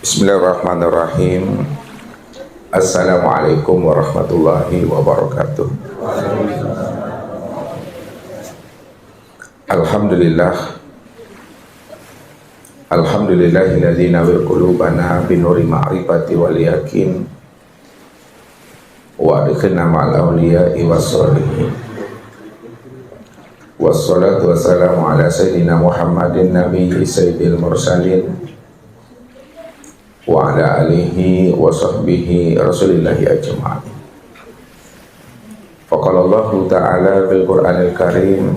Bismillahirrahmanirrahim. Assalamualaikum warahmatullahi wabarakatuh. Alhamdulillah. Alhamdulillahilladzi nawwir qulubana binuri ma'rifati wal yakin wa adkhilna ma'al awliya'i wassalihin. Wassalatu wassalamu ala sayyidina Muhammadin nabiyyi sayyidil mursalin wa ala alihi wa sahbihi rasulillahi ajma'in. Faqala Allahu ta'ala fil Qur'anil Karim,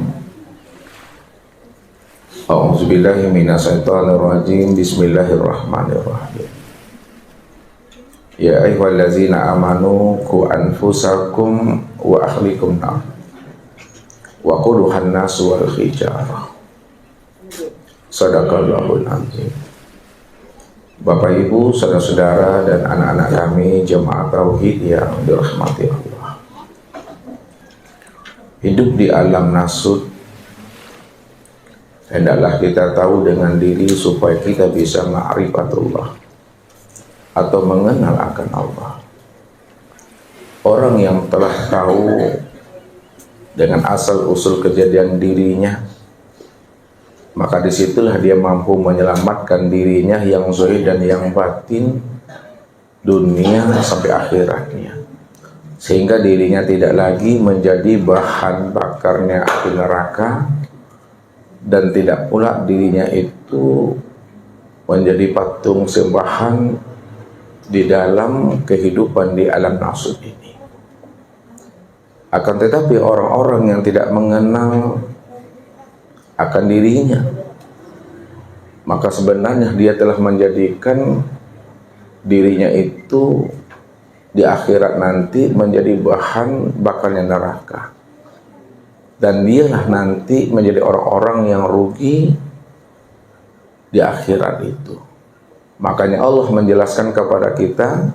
a'udzu billahi minasy syaithanir rajim. Bismillahirrahmanirrahim. Ya ayyuhallazina amanu qu anfusakum wa ahlikum nar wa quduhan nasu wal hijarah. Shadaqallahul azim. Bapak Ibu, saudara-saudara dan anak-anak kami jemaah tauhid yang dirahmati Allah. Hidup di alam nasut, hendaklah kita tahu dengan diri supaya kita bisa ma'rifatullah atau mengenal akan Allah. Orang yang telah tahu dengan asal-usul kejadian dirinya, maka disitulah dia mampu menyelamatkan dirinya yang zahir dan yang batin, dunia sampai akhiratnya, sehingga dirinya tidak lagi menjadi bahan bakarnya api neraka, dan tidak pula dirinya itu menjadi patung sembahan di dalam kehidupan di alam nasut ini. Akan tetapi orang-orang yang tidak mengenal akan dirinya, maka sebenarnya dia telah menjadikan dirinya itu di akhirat nanti menjadi bahan bakarnya neraka, dan dialah nanti menjadi orang-orang yang rugi di akhirat itu. Makanya Allah menjelaskan kepada kita,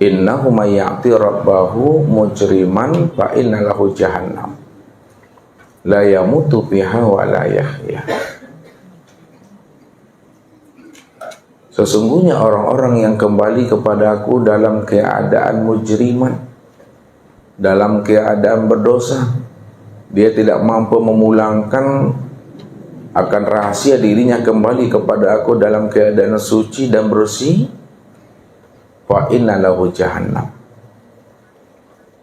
innahu may ya'ti rabbahu mujriman fa inna lahu jahannam la yamutu fiha wa la yahya. Sesungguhnya orang-orang yang kembali kepada Aku dalam keadaan mujriman, dalam keadaan berdosa, dia tidak mampu memulangkan akan rahasia dirinya kembali kepada Aku dalam keadaan suci dan bersih, fa inna lahu jahannam,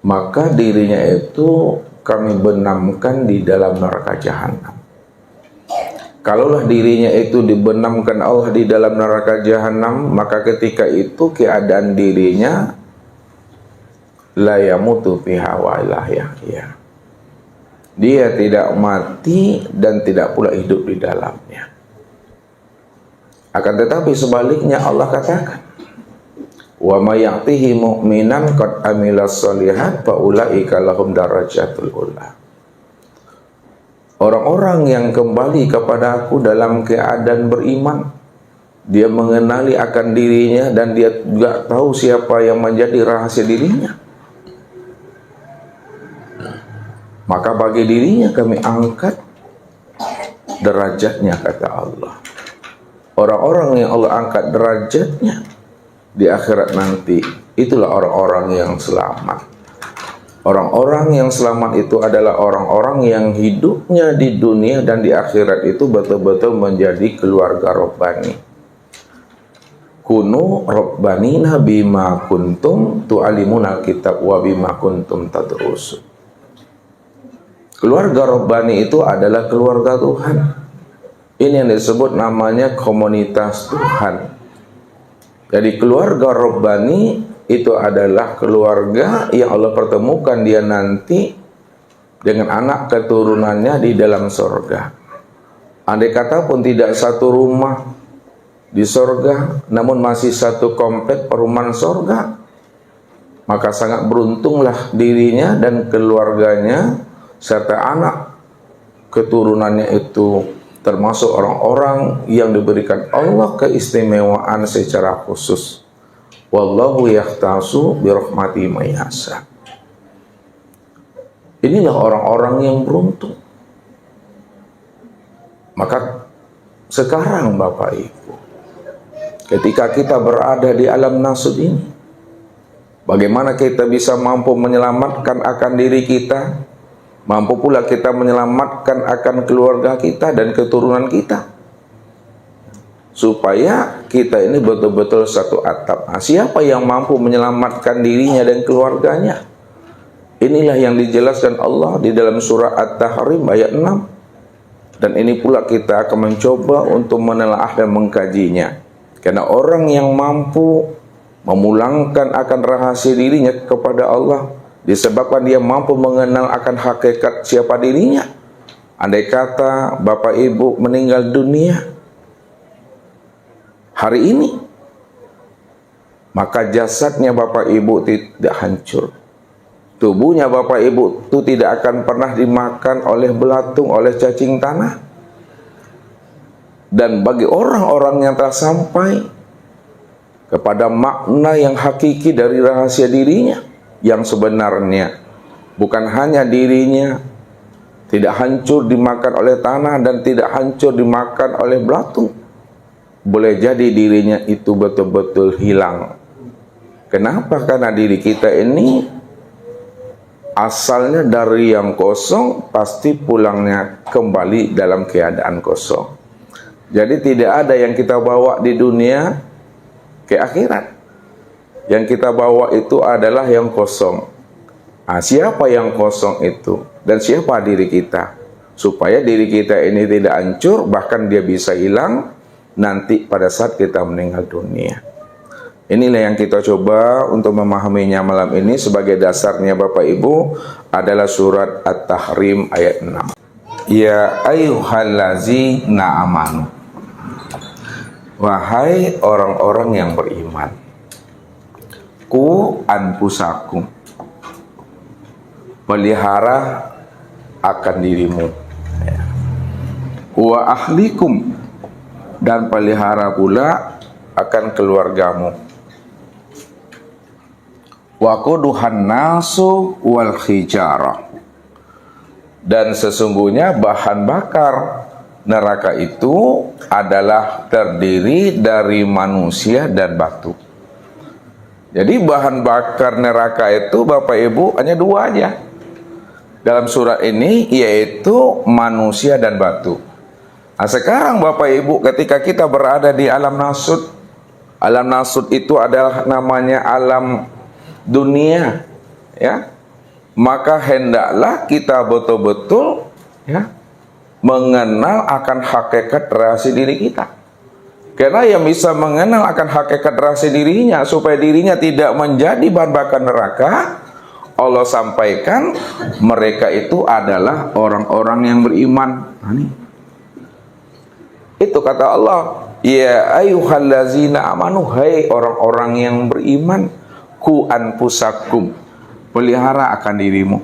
maka dirinya itu kami benamkan di dalam neraka jahanam. Kalaulah dirinya itu dibenamkan Allah di dalam neraka jahanam, maka ketika itu keadaan dirinya la yamutu fiha wa la yahya, dia tidak mati dan tidak pula hidup di dalamnya. Akan tetapi sebaliknya Allah katakan, wa may ya'tihi mu'minan qad amilas shalihat fa ulaika lahum darajatul ula. Orang-orang yang kembali kepada Aku dalam keadaan beriman, dia mengenali akan dirinya dan dia juga tahu siapa yang menjadi rahasia dirinya, maka bagi dirinya kami angkat derajatnya, kata Allah. Orang-orang yang Allah angkat derajatnya di akhirat nanti, itulah orang-orang yang selamat. Orang-orang yang selamat itu adalah orang-orang yang hidupnya di dunia dan di akhirat itu betul-betul menjadi keluarga Rabbani. Kunu Rabbanina bima kuntum tu'alimuna kitab wa bima kuntum tadrusun. Keluarga Rabbani itu adalah keluarga Tuhan. Ini yang disebut namanya komunitas Tuhan. Jadi keluarga Rabbani itu adalah keluarga yang Allah pertemukan dia nanti dengan anak keturunannya di dalam surga. Andai kata pun tidak satu rumah di surga, namun masih satu komplek perumahan surga, maka sangat beruntunglah dirinya dan keluarganya serta anak keturunannya itu termasuk orang-orang yang diberikan Allah keistimewaan secara khusus. Wallahu yahtasu birahmati may yasha. Inilah orang-orang yang beruntung. Maka sekarang Bapak Ibu, ketika kita berada di alam nasud ini. Bagaimana kita bisa mampu menyelamatkan akan diri kita, mampu pula kita menyelamatkan akan keluarga kita dan keturunan kita, supaya kita ini betul-betul satu atap. Nah, siapa yang mampu menyelamatkan dirinya dan keluarganya? Inilah yang dijelaskan Allah di dalam surah At-Tahrim ayat 6. Dan ini pula kita akan mencoba untuk menelaah dan mengkajinya. Karena orang yang mampu memulangkan akan rahasia dirinya kepada Allah disebabkan dia mampu mengenal akan hakikat siapa dirinya. Andai kata bapak ibu meninggal dunia hari ini, maka jasadnya bapak ibu tidak hancur, tubuhnya bapak ibu itu tidak akan pernah dimakan oleh belatung, oleh cacing tanah. Dan bagi orang-orang yang telah sampai kepada makna yang hakiki dari rahasia dirinya yang sebenarnya, bukan hanya dirinya tidak hancur dimakan oleh tanah dan tidak hancur dimakan oleh belatung, boleh jadi dirinya itu betul-betul hilang. Kenapa? Karena diri kita ini asalnya dari yang kosong, pasti pulangnya kembali dalam keadaan kosong. Jadi tidak ada yang kita bawa di dunia ke akhirat. Yang kita bawa itu adalah yang kosong. Nah, siapa yang kosong itu? Dan siapa diri kita? Supaya diri kita ini tidak hancur, bahkan dia bisa hilang nanti pada saat kita meninggal dunia. Inilah yang kita coba untuk memahaminya malam ini. Sebagai dasarnya Bapak Ibu adalah surat At-Tahrim ayat 6. Ya ayyuhallazina amanu, wahai orang-orang yang beriman, ku anfusakum, pelihara akan dirimu, wa ahlikum, dan pelihara pula akan keluargamu, wa quduhan nasu wal hijarah, dan sesungguhnya bahan bakar neraka itu adalah terdiri dari manusia dan batu. Jadi bahan bakar neraka itu Bapak Ibu hanya dua aja dalam surat ini, yaitu manusia dan batu. Nah, sekarang Bapak Ibu ketika kita berada di alam nasud itu adalah namanya alam dunia, ya. Maka hendaklah kita betul-betul, ya, mengenal akan hakikat rahasia diri kita. Karena yang bisa mengenal akan hakikat rahasia dirinya supaya dirinya tidak menjadi bahan bakar neraka, Allah sampaikan mereka itu adalah orang-orang yang beriman. Itu kata Allah, ya ayyuhallazina amanu, hai orang-orang yang beriman, ku anfusakum, pelihara akan dirimu.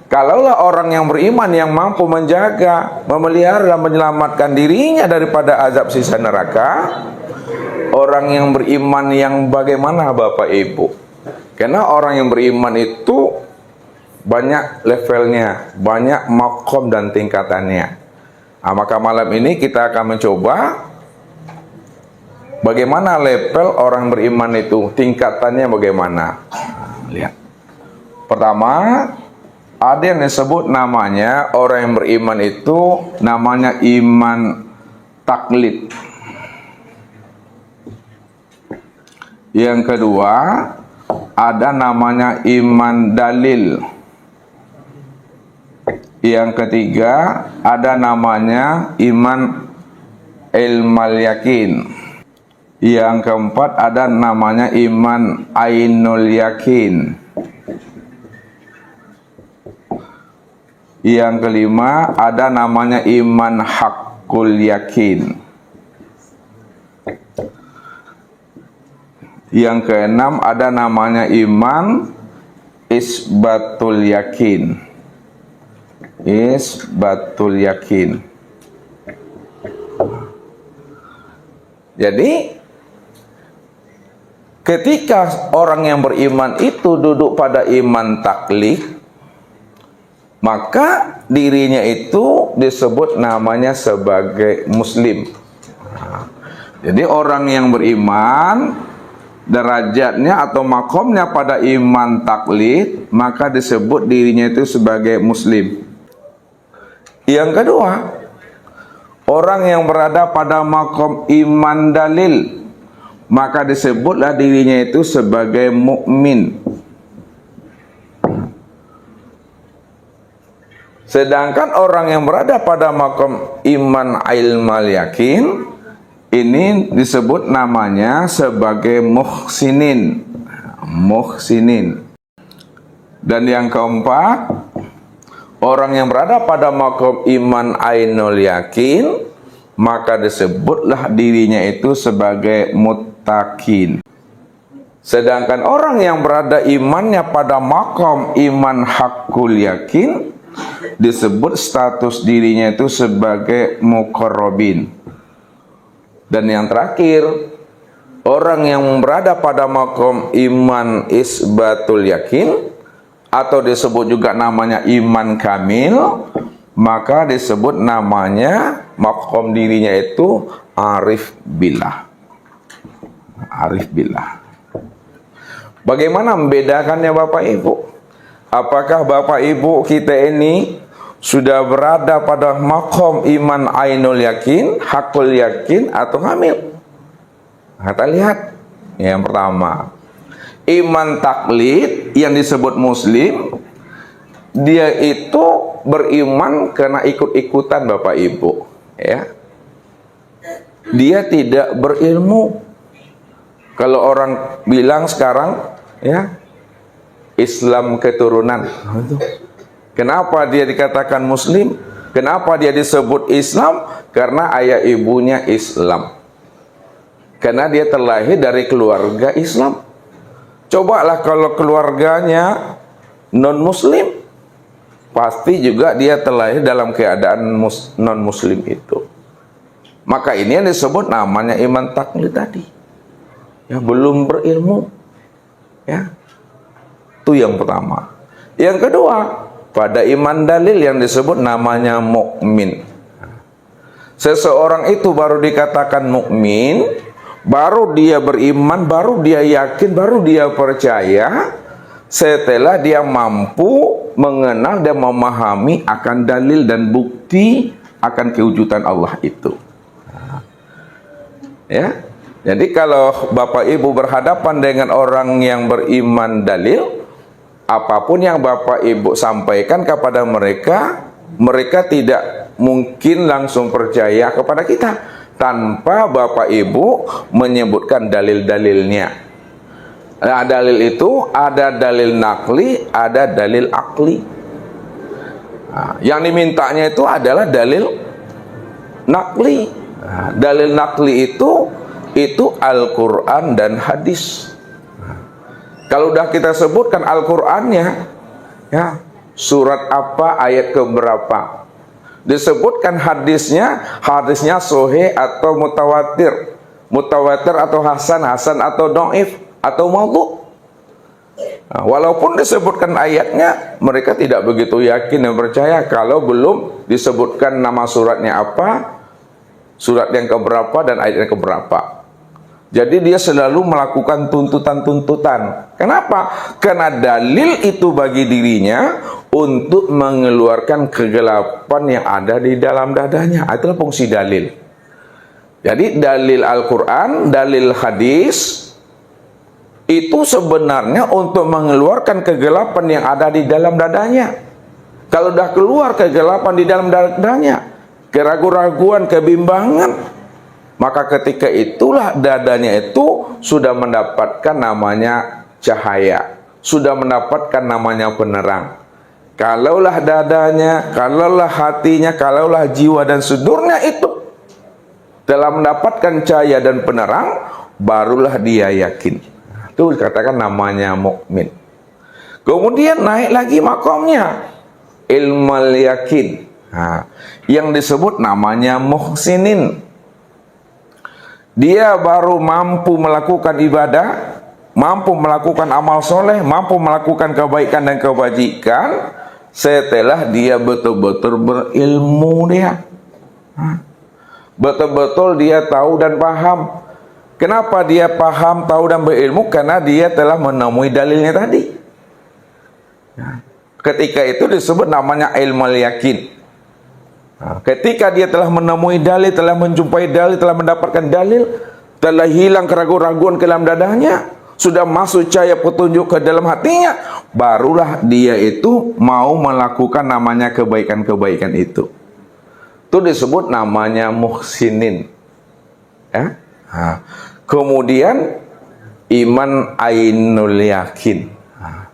Kalaulah orang yang beriman yang mampu menjaga, memelihara dan menyelamatkan dirinya daripada azab siksa neraka, orang yang beriman yang bagaimana Bapak Ibu? Karena orang yang beriman itu banyak levelnya, banyak makom dan tingkatannya. Nah, maka malam ini kita akan mencoba bagaimana level orang beriman itu, tingkatannya bagaimana. Lihat. Pertama, ada yang disebut namanya orang yang beriman itu namanya iman taklid. Yang kedua, ada namanya iman dalil. Yang ketiga, ada namanya iman ilmal yakin. Yang keempat, ada namanya iman ainul yakin. Yang kelima, ada namanya iman hakul yakin. Yang keenam, ada namanya iman isbatul yakin. Isbatul yakin. Jadi ketika orang yang beriman itu duduk pada iman taklid, maka dirinya itu disebut namanya sebagai muslim. Jadi orang yang beriman derajatnya atau makomnya pada iman taklid, maka disebut dirinya itu sebagai muslim. Yang kedua, orang yang berada pada makom iman dalil, maka disebutlah dirinya itu sebagai mukmin. Sedangkan orang yang berada pada makom iman ilmal yakin, ini disebut namanya sebagai muhsinin. Muhsinin. Dan yang keempat, orang yang berada pada makom iman ainul yakin, maka disebutlah dirinya itu sebagai muttaqin. Sedangkan orang yang berada imannya pada makom iman hakul yakin, disebut status dirinya itu sebagai muqarrabin. Dan yang terakhir, orang yang berada pada makom iman isbatul yakin, atau disebut juga namanya iman kamil, maka disebut namanya makom dirinya itu arif billah. Arif billah. Bagaimana membedakannya Bapak Ibu? Apakah Bapak Ibu kita ini sudah berada pada makom iman ainul yakin, hakul yakin, atau kamil? Kita lihat yang pertama, iman taklid yang disebut muslim, dia itu beriman karena ikut-ikutan Bapak Ibu, ya. Dia tidak berilmu. Kalau orang bilang sekarang, ya, Islam keturunan. Kenapa dia dikatakan muslim? Kenapa dia disebut Islam? Karena ayah ibunya Islam. Karena dia terlahir dari keluarga Islam. Cobalah kalau keluarganya non-muslim, pasti juga dia terlahir dalam keadaan non-muslim itu. Maka ini yang disebut namanya iman taklid tadi. Ya, belum berilmu. Ya. Itu yang pertama. Yang kedua, pada iman dalil yang disebut namanya mukmin. Seseorang itu baru dikatakan mukmin, baru dia beriman, baru dia yakin, baru dia percaya setelah dia mampu mengenal dan memahami akan dalil dan bukti akan kewujudan Allah itu. Ya. Jadi kalau Bapak Ibu berhadapan dengan orang yang beriman dalil, apapun yang Bapak Ibu sampaikan kepada mereka, mereka tidak mungkin langsung percaya kepada kita tanpa Bapak Ibu menyebutkan dalil-dalilnya. Nah, dalil itu ada dalil nakli, ada dalil akli. Nah, yang dimintanya itu adalah dalil nakli. Nah, dalil nakli itu Al-Quran dan hadis. Kalau udah kita sebutkan Al-Qur'annya, ya, surat apa, ayat keberapa. Disebutkan hadisnya sahih atau mutawatir. Mutawatir atau hasan atau dhaif atau maudhu'. Nah, walaupun disebutkan ayatnya, mereka tidak begitu yakin dan percaya kalau belum disebutkan nama suratnya apa, surat yang keberapa dan ayat yang keberapa. Jadi dia selalu melakukan tuntutan-tuntutan. Kenapa? Karena dalil itu bagi dirinya untuk mengeluarkan kegelapan yang ada di dalam dadanya. Itulah fungsi dalil. Jadi dalil Al-Quran, dalil hadis, itu sebenarnya untuk mengeluarkan kegelapan yang ada di dalam dadanya. Kalau sudah keluar kegelapan di dalam dadanya, keraguan-raguan, kebimbangan, maka ketika itulah dadanya itu sudah mendapatkan namanya cahaya, sudah mendapatkan namanya penerang. Kalaulah dadanya, kalaulah hatinya, kalaulah jiwa dan sudurnya itu telah mendapatkan cahaya dan penerang, barulah dia yakin. Itu dikatakan namanya mukmin. Kemudian naik lagi makomnya, ilmal yakin. Nah, yang disebut namanya muhsinin. Dia baru mampu melakukan ibadah, mampu melakukan amal soleh, mampu melakukan kebaikan dan kebajikan setelah dia betul-betul berilmu dia. Betul-betul dia tahu dan paham. Kenapa dia paham, tahu dan berilmu? Karena dia telah menemui dalilnya tadi. Nah, ketika itu disebut namanya ilmu yakin. Nah, ketika dia telah menemui dalil, telah menjumpai dalil, telah mendapatkan dalil, telah hilang keraguan-raguan ke dalam dadanya, sudah masuk cahaya petunjuk ke dalam hatinya, barulah dia itu mau melakukan namanya kebaikan-kebaikan itu. Itu disebut namanya muhsinin. Ya? Nah, kemudian iman ainul yakin. Nah,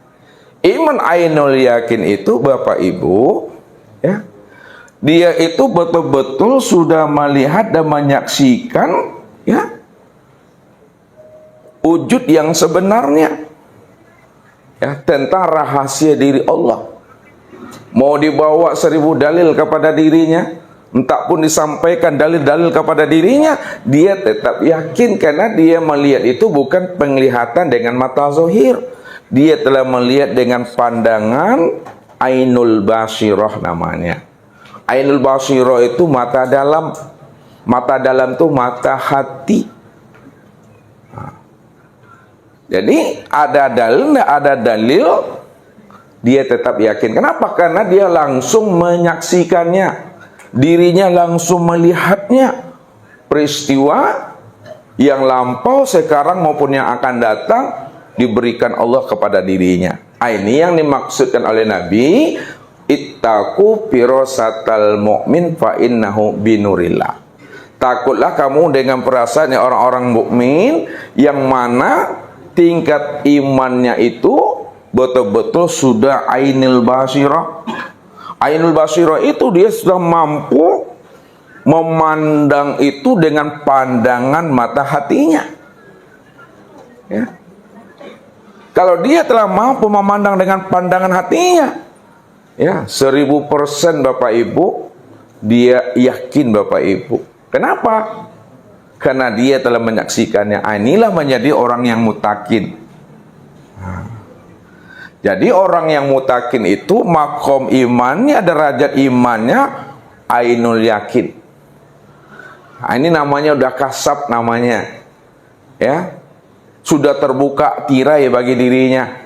iman ainul yakin itu Bapak Ibu, ya, dia itu betul-betul sudah melihat dan menyaksikan, ya, wujud yang sebenarnya, ya, tentang rahasia diri Allah. Mau dibawa 1000 dalil kepada dirinya, entah pun disampaikan dalil-dalil kepada dirinya, dia tetap yakin karena dia melihat itu bukan penglihatan dengan mata zahir. Dia telah melihat dengan pandangan ainul basirah namanya. Ainul basirah itu mata dalam. Mata dalam itu mata hati. Nah, jadi ada dalil, tidak ada dalil, dia tetap yakin. Kenapa? Karena dia langsung menyaksikannya. Dirinya langsung melihatnya, peristiwa yang lampau, sekarang maupun yang akan datang diberikan Allah kepada dirinya. Ini yang dimaksudkan oleh Nabi, ittaqu firasatal mu'min fa innahu binurillah. Takutlah kamu dengan perasaan orang-orang mukmin yang mana tingkat imannya itu betul-betul sudah ainul basirah. Ainul basirah itu dia sudah mampu memandang itu dengan pandangan mata hatinya. Ya. Kalau dia telah mampu memandang dengan pandangan hatinya, ya, 1000% Bapak Ibu, dia yakin Bapak Ibu. Kenapa? Karena dia telah menyaksikannya. Inilah menjadi orang yang mutakin. Jadi orang yang mutakin itu makom imannya, derajat imannya ainul yakin. Nah, ini namanya udah kasab namanya. Ya. Sudah terbuka tirai bagi dirinya.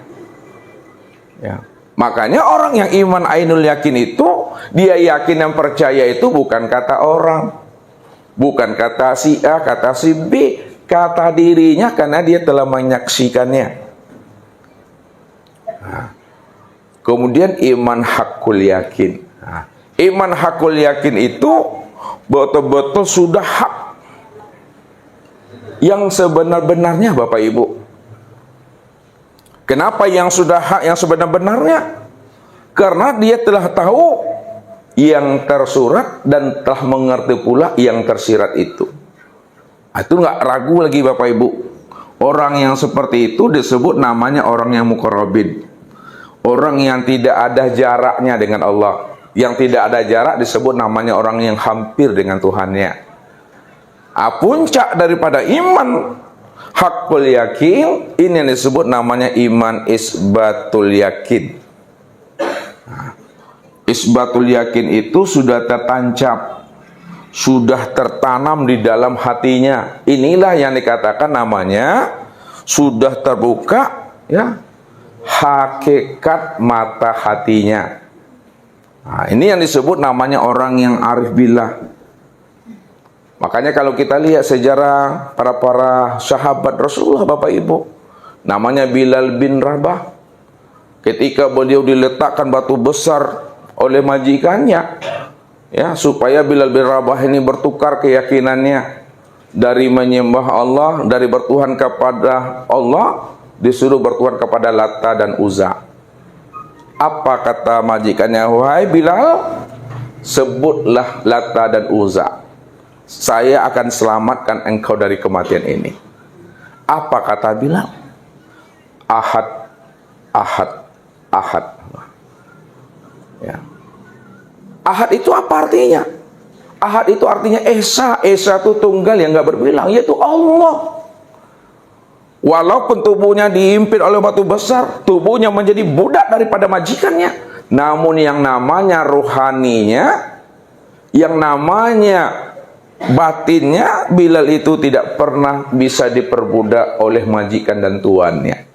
Ya. Makanya orang yang iman ainul yakin itu, dia yakin dan percaya itu bukan kata orang. Bukan kata si A, kata si B, kata dirinya karena dia telah menyaksikannya. Nah, kemudian iman hakul yakin. Nah, iman hakul yakin itu betul-betul sudah hak yang sebenar-benarnya Bapak Ibu. Kenapa yang sudah hak yang sebenar-benarnya? Karena dia telah tahu yang tersurat dan telah mengerti pula yang tersirat itu. Itu nggak ragu lagi Bapak Ibu. Orang yang seperti itu disebut namanya orang yang muqarrabin. Orang yang tidak ada jaraknya dengan Allah. Yang tidak ada jarak disebut namanya orang yang hampir dengan Tuhannya. Puncak daripada iman hakul yakin, ini yang disebut namanya iman isbatul yakin. Isbatul yakin itu sudah tertancap, sudah tertanam di dalam hatinya. Inilah yang dikatakan namanya sudah terbuka, ya, hakikat mata hatinya. Nah, ini yang disebut namanya orang yang arif billah. Makanya kalau kita lihat sejarah para sahabat Rasulullah Bapak Ibu, namanya Bilal bin Rabah. Ketika beliau diletakkan batu besar oleh majikannya, ya, supaya Bilal bin Rabah ini bertukar keyakinannya dari menyembah Allah, dari bertuhan kepada Allah, disuruh bertuhan kepada Lata dan Uzza. Apa kata majikannya? Wahai Bilal, sebutlah Lata dan Uzza, saya akan selamatkan engkau dari kematian ini. Apa kata Bilal? Ahad, ahad, ahad. Ya. Ahad itu apa artinya? Ahad itu artinya Esa. Esa itu tunggal yang nggak berbilang, yaitu Allah. Walaupun tubuhnya diimpit oleh batu besar, tubuhnya menjadi budak daripada majikannya, namun yang namanya ruhaninya, yang namanya batinnya Bilal itu tidak pernah bisa diperbudak oleh majikan dan tuannya.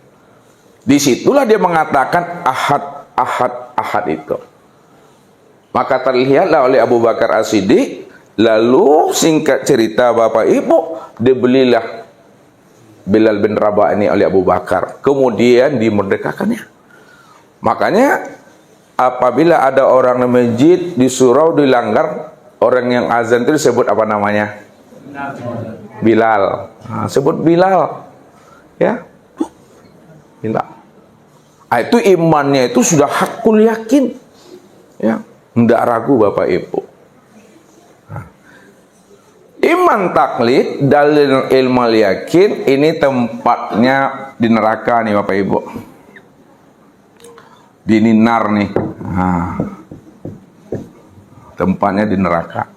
Disitulah dia mengatakan ahad, ahad, ahad itu. Maka terlihatlah oleh Abu Bakar As-Siddiq, lalu singkat cerita Bapak Ibu, dibelilah Bilal bin Rabah ini oleh Abu Bakar, kemudian dimerdekakannya. Makanya apabila ada orang di masjid di surau dilanggar, orang yang azan itu disebut apa namanya? Bilal. Nah, sebut Bilal. Ya. Bilal. Nah, itu imannya itu sudah hakul yakin. Ya, tidak ragu Bapak Ibu. Nah, iman taklid, dalil ilmu yakin, ini tempatnya di neraka nih Bapak Ibu. Di ninar nih. Nah, tempatnya di neraka.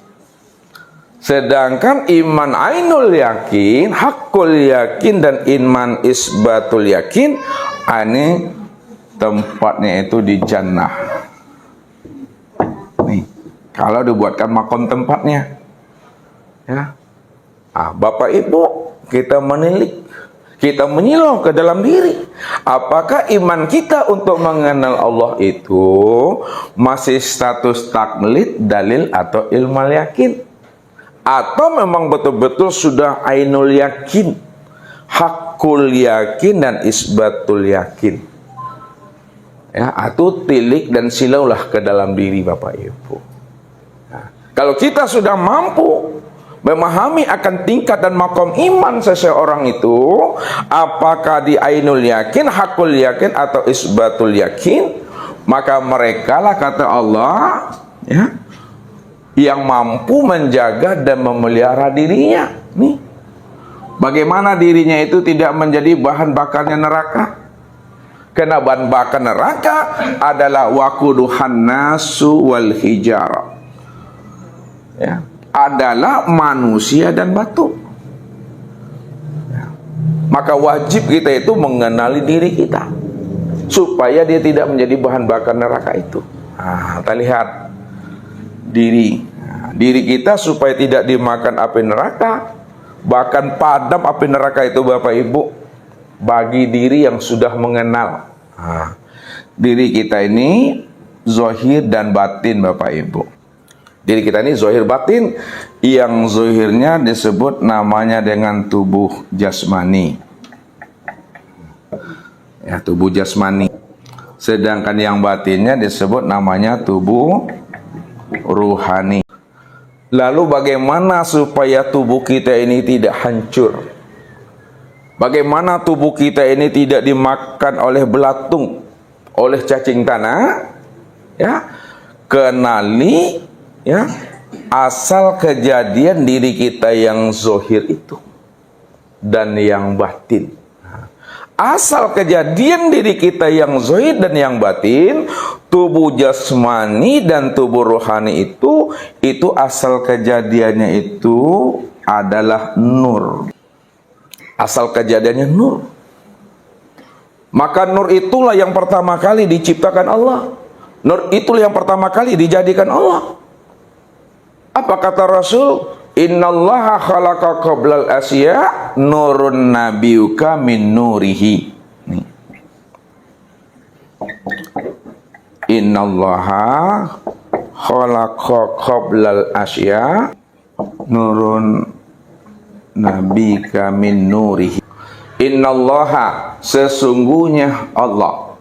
Sedangkan iman ainul yakin, hakul yakin, dan iman isbatul yakin, ini tempatnya itu di jannah. Nih, kalau dibuatkan makom tempatnya, ya. Bapak Ibu, kita menilik, kita menyilau ke dalam diri. Apakah iman kita untuk mengenal Allah itu masih status taklid, dalil, atau ilmu yakin? Atau memang betul-betul sudah ainul yakin, hakul yakin, dan isbatul yakin? Ya, atau tilik dan silaulah ke dalam diri Bapak Ibu. Nah, kalau kita sudah mampu memahami akan tingkat dan makom iman seseorang itu, apakah di ainul yakin, hakul yakin, atau isbatul yakin, maka mereka lah, kata Allah, ya, yang mampu menjaga dan memelihara dirinya. Nih, bagaimana dirinya itu tidak menjadi bahan bakarnya neraka? Karena bahan bakar neraka adalah waquduhan nasu wal hijarah, ya, adalah manusia dan batu. Ya. Maka wajib kita itu mengenali diri kita supaya dia tidak menjadi bahan bakar neraka itu. Nah, kita lihat diri, diri kita supaya tidak dimakan api neraka, bahkan padam api neraka itu Bapak Ibu, bagi diri yang sudah mengenal. Nah, diri kita ini zahir dan batin Bapak Ibu. Diri kita ini zahir batin, yang zahirnya disebut namanya dengan tubuh jasmani. Ya, tubuh jasmani. Sedangkan yang batinnya disebut namanya tubuh ruhani. Lalu bagaimana supaya tubuh kita ini tidak hancur? Bagaimana tubuh kita ini tidak dimakan oleh belatung, oleh cacing tanah? Ya, kenali, ya, asal kejadian diri kita yang zahir itu dan yang batin. Asal kejadian diri kita yang zahir dan yang batin, tubuh jasmani dan tubuh rohani itu asal kejadiannya itu adalah nur. Asal kejadiannya nur. Maka nur itulah yang pertama kali diciptakan Allah. Nur itulah yang pertama kali dijadikan Allah. Apa kata Rasul? Innallaha khalaqa qablal asya nurun nabiyuka min nurihi. Innallaha khalaqa qablal asya nurun nabiyuka min nurihi. Innallaha, sesungguhnya Allah,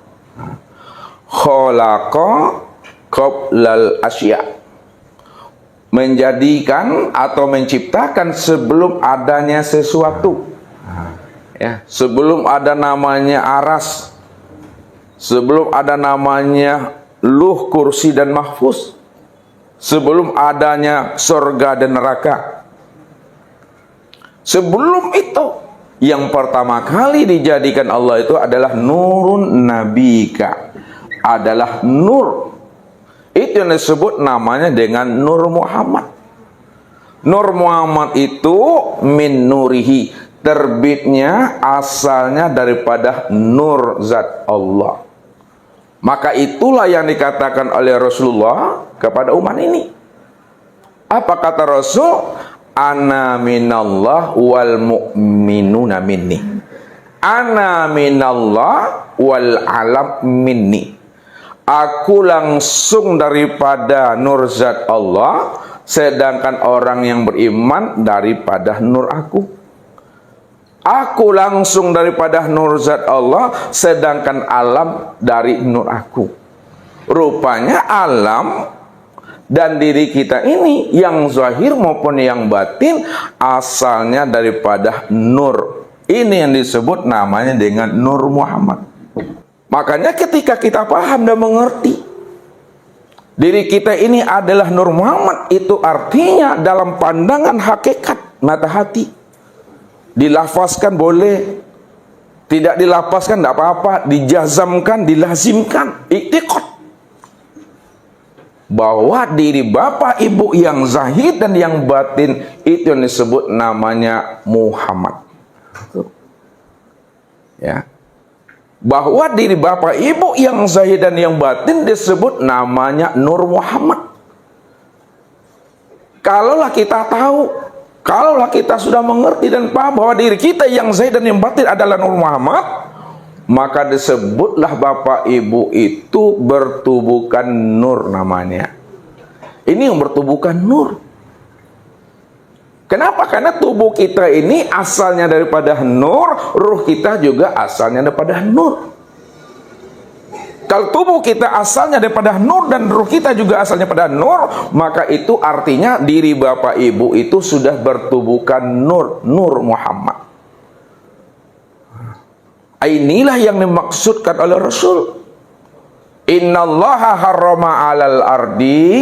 khalaqa qablal asya, menjadikan atau menciptakan sebelum adanya sesuatu. Ya, sebelum ada namanya aras, sebelum ada namanya luh, kursi, dan mahfuz, sebelum adanya surga dan neraka. Sebelum itu, yang pertama kali dijadikan Allah itu adalah nurun nabika, adalah nur. Itu yang disebut namanya dengan Nur Muhammad. Nur Muhammad itu min nurihi, terbitnya asalnya daripada nur zat Allah. Maka itulah yang dikatakan oleh Rasulullah kepada umat ini. Apa kata Rasul? Ana minallah wal mu'minuna minni. Ana minallah wal alam minni. Aku langsung daripada nur zat Allah, sedangkan orang yang beriman daripada nur aku. Aku langsung daripada nur zat Allah, sedangkan alam dari nur aku. Rupanya alam dan diri kita ini, yang zahir maupun yang batin, asalnya daripada nur. Ini yang disebut namanya dengan Nur Muhammad. Makanya ketika kita paham dan mengerti diri kita ini adalah Nur Muhammad, itu artinya dalam pandangan hakikat mata hati, dilafazkan boleh, tidak dilafazkan tidak apa-apa, dijazamkan, dilazimkan, iktiqad bahwa diri bapak ibu yang zahir dan yang batin itu yang disebut namanya Muhammad. Ya, bahwa diri bapak ibu yang zahir dan yang batin disebut namanya Nur Muhammad. Kalaulah kita tahu, kalaulah kita sudah mengerti dan paham bahwa diri kita yang zahir dan yang batin adalah Nur Muhammad, maka disebutlah bapak ibu itu bertubuhkan nur namanya. Ini yang bertubuhkan nur. Kenapa? Karena tubuh kita ini asalnya daripada nur, ruh kita juga asalnya daripada nur. Kalau tubuh kita asalnya daripada nur dan ruh kita juga asalnya pada nur, maka itu artinya diri bapak ibu itu sudah bertubuhkan nur, Nur Muhammad. Inilah yang dimaksudkan oleh Rasul. Innallaha harrama 'alal ardi.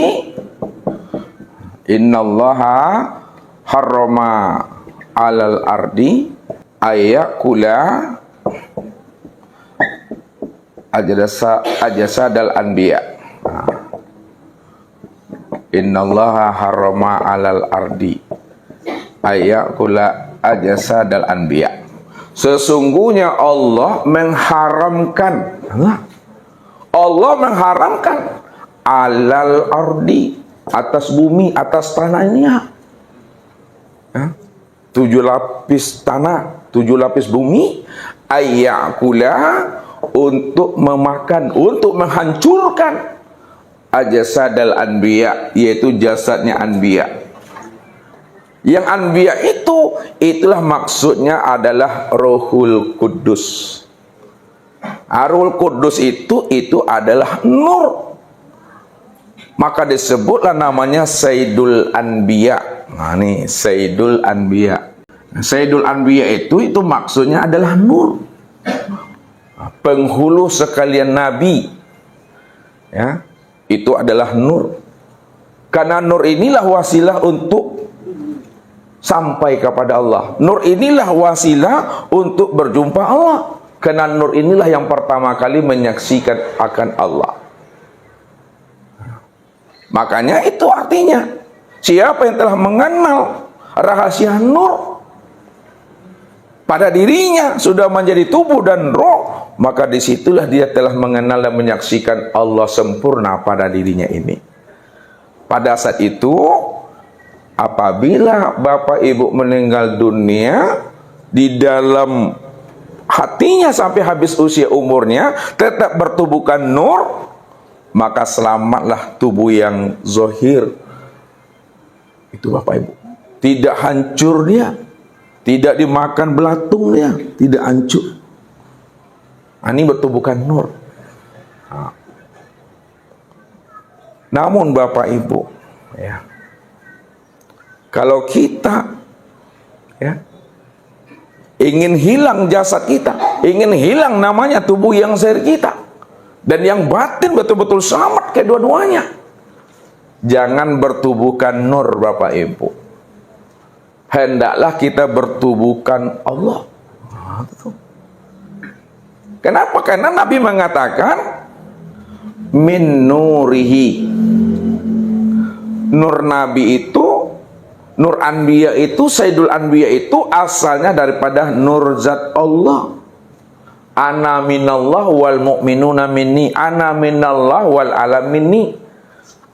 Innallaha harrama 'alal ardi ayakula ajasadal anbiya. Innallaha harrama 'alal ardi ayakula ajasadal anbiya. Sesungguhnya Allah mengharamkan, Allah mengharamkan alal ardi, atas bumi, atas tanahnya. 7 lapis tanah, 7 lapis bumi, ayyakula, untuk memakan, untuk menghancurkan ajasadal anbiya, yaitu jasadnya anbiya. Yang anbiya itu, itulah maksudnya adalah Rohul Kudus. Rohul Kudus itu adalah nur. Maka disebutlah namanya Sayyidul Anbiya. Nah ini Sayyidul Anbiya. Sayyidul Anbiya itu maksudnya adalah nur. Penghulu sekalian nabi. Ya, itu adalah nur. Karena nur inilah wasilah untuk sampai kepada Allah. Nur inilah wasilah untuk berjumpa Allah. Karena nur inilah yang pertama kali menyaksikan akan Allah. Makanya itu artinya, siapa yang telah mengenal rahasia nur pada dirinya, sudah menjadi tubuh dan roh, maka disitulah dia telah mengenal dan menyaksikan Allah sempurna pada dirinya ini. Pada saat itu, apabila bapak ibu meninggal dunia, di dalam hatinya sampai habis usia umurnya tetap bertubuhkan nur, maka selamatlah tubuh yang zahir itu bapak ibu. Tidak hancur dia, tidak dimakan belatung dia, tidak hancur. Ini bertubuhkan nur. Namun bapak ibu, ya, kalau kita ingin hilang jasad kita, ingin hilang namanya tubuh yang zahir kita, dan yang batin betul-betul selamat kedua-duanya, jangan bertubuhkan nur bapak ibu. Hendaklah kita bertubuhkan Allah. Kenapa? Karena Nabi mengatakan min nurihi. Nur Nabi itu, nur Anbiya itu, Sayyidul Anbiya itu asalnya daripada nur zat Allah. Ana minallah wal mu'minuna minni. Ana minallah wal alam minni.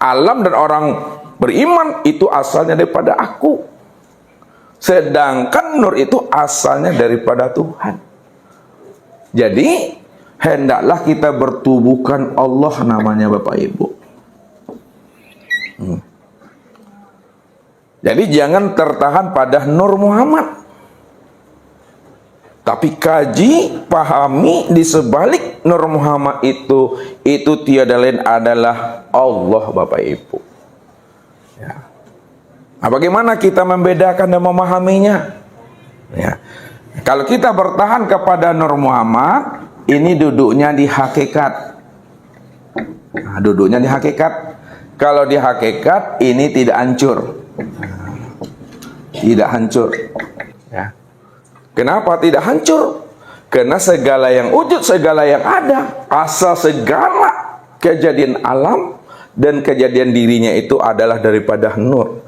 Alam dan orang beriman itu asalnya daripada aku. Sedangkan nur itu asalnya daripada Tuhan. Jadi hendaklah kita bertubuhkan Allah namanya Bapak Ibu. Jadi jangan tertahan pada Nur Muhammad, tapi kaji, pahami di sebalik Nur Muhammad itu tiada lain adalah Allah Bapak Ibu. Ya. Nah, bagaimana kita membedakan dan memahaminya? Ya. Kalau kita bertahan kepada Nur Muhammad, ini duduknya di hakikat. Nah, duduknya di hakikat. Kalau di hakikat, ini tidak hancur. Tidak hancur. Ya. Kenapa tidak hancur? Karena segala yang wujud, segala yang ada, asal segala kejadian alam dan kejadian dirinya itu adalah daripada nur.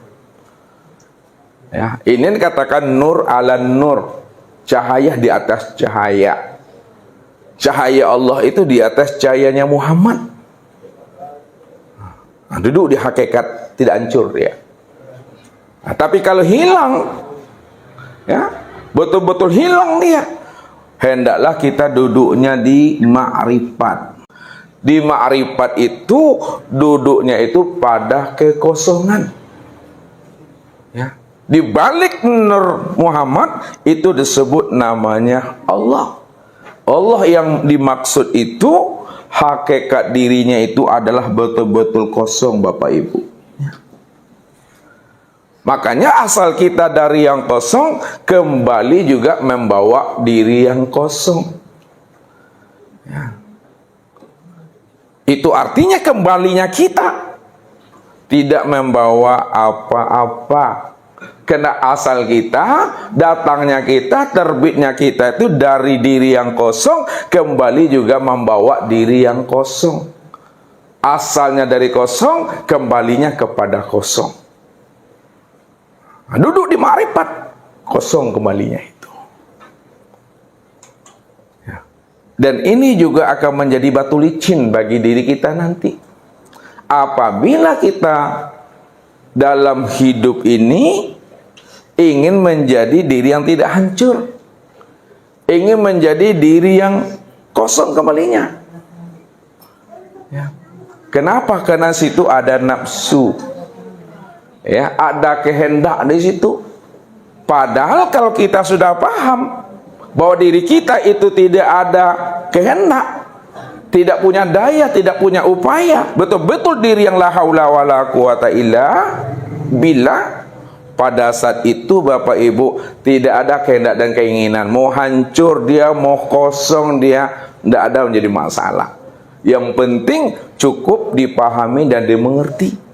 Ya, ini dikatakan nur ala nur, cahaya di atas cahaya. Cahaya Allah itu di atas cahayanya Muhammad. Nah, duduk di hakikat, tidak hancur dia. Nah, tapi kalau hilang, ya, betul-betul hilang dia, hendaklah kita duduknya di ma'rifat. Di ma'rifat itu duduknya itu pada kekosongan. Ya. Di balik Nur Muhammad itu disebut namanya Allah. Allah yang dimaksud itu hakikat dirinya itu adalah betul-betul kosong Bapak Ibu. Makanya asal kita dari yang kosong kembali juga membawa diri yang kosong. Ya. Itu artinya kembalinya kita tidak membawa apa-apa. Karena asal kita, datangnya kita, terbitnya kita itu dari diri yang kosong, kembali juga membawa diri yang kosong. Asalnya dari kosong, kembalinya kepada kosong. Nah, duduk di ma'rifat, kosong kembalinya itu. Ya. Dan ini juga akan menjadi batu licin bagi diri kita nanti. Apabila kita dalam hidup ini ingin menjadi diri yang tidak hancur, ingin menjadi diri yang kosong kembalinya. Ya. Kenapa? Karena situ ada nafsu. Ya, ada kehendak di situ. Padahal kalau kita sudah paham bahwa diri kita itu tidak ada kehendak, tidak punya daya, tidak punya upaya, betul-betul diri yang la haula wala quwata illa billah, pada saat itu Bapak Ibu tidak ada kehendak dan keinginan. Mau hancur dia, mau kosong dia, tidak ada menjadi masalah. Yang penting cukup dipahami dan dimengerti.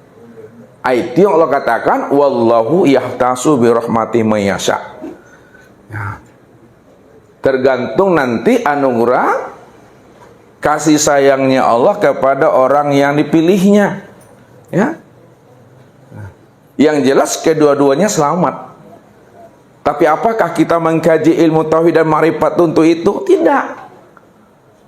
Itu yang Allah katakan, wallahu yahtasu bi rahmati may yasha. Ya. Tergantung nanti anugerah kasih sayangnya Allah kepada orang yang dipilihnya. Ya. Yang jelas kedua-duanya selamat. Tapi apakah kita mengkaji ilmu tauhid dan ma'rifat untuk itu? Tidak.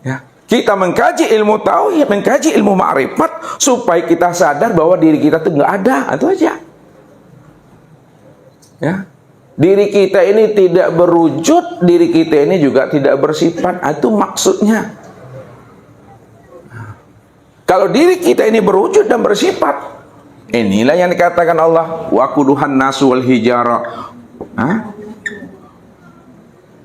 Ya. Kita mengkaji ilmu tauhid, mengkaji ilmu ma'rifat supaya kita sadar bahwa diri kita itu nggak ada, itu aja. Ya. Diri kita ini tidak berwujud, diri kita ini juga tidak bersifat, itu maksudnya. Kalau diri kita ini berwujud dan bersifat, inilah yang dikatakan Allah, wa quduhan nasu wal hijara.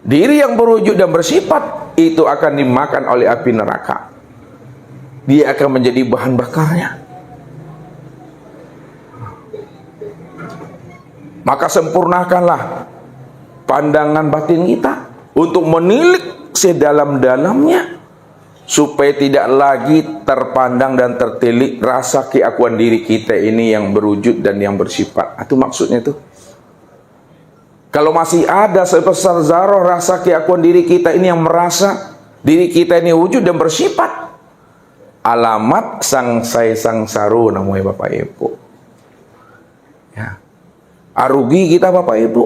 Diri yang berwujud dan bersifat itu akan dimakan oleh api neraka. Dia akan menjadi bahan bakarnya. Maka sempurnakanlah pandangan batin kita untuk menilik sedalam-dalamnya, supaya tidak lagi terpandang dan tertilik rasa keakuan diri kita ini yang berwujud dan yang bersifat. Itu maksudnya tuh. Kalau masih ada sebesar zarah rasa keakuan diri kita ini yang merasa diri kita ini wujud dan bersifat, alamat sangsaru namanya Bapak Ibu. Ya. Arugi kita Bapak Ibu.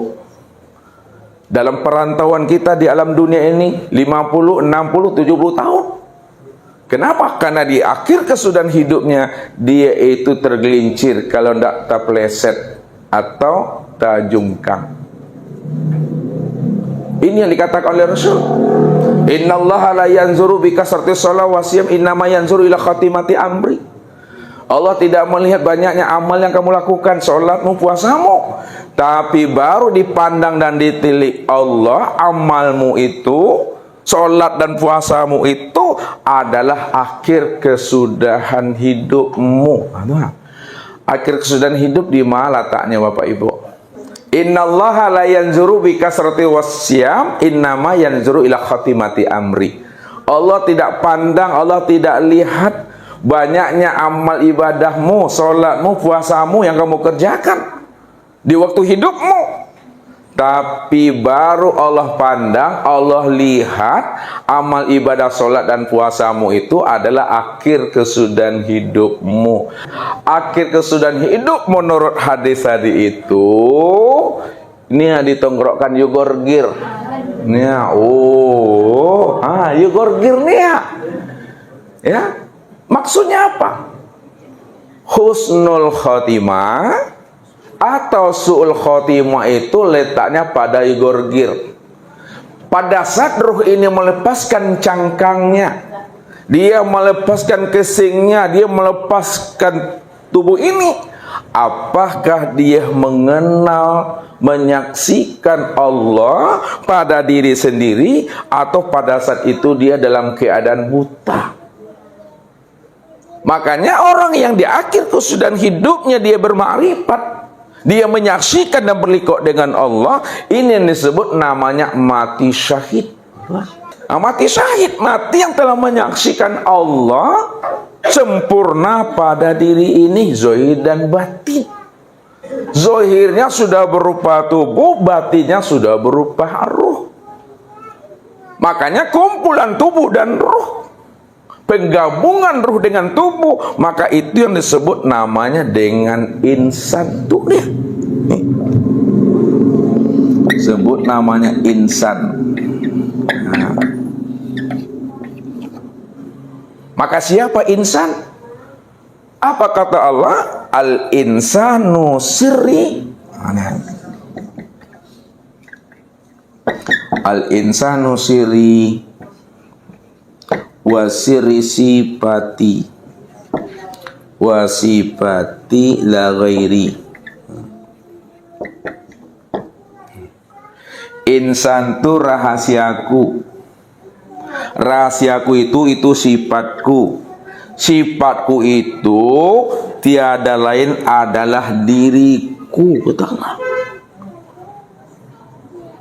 Dalam perantauan kita di alam dunia ini 50, 60, 70 tahun. Kenapa? Karena di akhir kesudahan hidupnya dia itu tergelincir kalau tidak terpeleset atau terjungkang. Ini yang dikatakan oleh Rasul. Innallaha la yanzuru bi kasrati shalah wa siyam, innama yanzuru ila khatimati amri. Allah tidak melihat banyaknya amal yang kamu lakukan, sholatmu, puasamu, tapi baru dipandang dan ditilik Allah, amalmu itu, sholat dan puasamu itu adalah akhir kesudahan hidupmu. Akhir kesudahan hidup di mana letaknya Bapak Ibu? Innallaha la yanzuru bi kasrati wasyam, innama yanzuru ila khatimati amri. Allah tidak pandang, Allah tidak lihat banyaknya amal ibadahmu, sholatmu, puasamu yang kamu kerjakan di waktu hidupmu, tapi baru Allah pandang, Allah lihat amal ibadah, sholat dan puasamu itu adalah akhir kesudahan hidupmu. Akhir kesudahan hidup menurut hadis tadi itu, ini yang ditongrokkan yugorgir. Nih, yugorgir nih ya. Maksudnya apa? Husnul khotimah atau su'ul khotimah itu letaknya pada yugorgir. Pada saat ruh ini melepaskan cangkangnya, dia melepaskan kesingnya, dia melepaskan tubuh ini, apakah dia mengenal, menyaksikan Allah pada diri sendiri, atau pada saat itu dia dalam keadaan buta? Makanya orang yang di akhir kesudahan hidupnya dia bermakrifat, dia menyaksikan dan berliqa'ah dengan Allah, ini yang disebut namanya mati syahid. Mati syahid, mati yang telah menyaksikan Allah sempurna pada diri ini, zahir dan batin. Zahirnya sudah berupa tubuh, batinnya sudah berupa ruh. Makanya kumpulan tubuh dan ruh, penggabungan ruh dengan tubuh, maka itu yang disebut namanya dengan insan. Tuh dia sebut namanya insan. Maka siapa insan? Apa kata Allah? Al insanu sirri. Al insanu sirri wasiri sifati wasifati la ghairi. Insan itu rahasiaku, rahasiaku itu sifatku, sifatku itu tiada lain adalah diriku, kata Allah.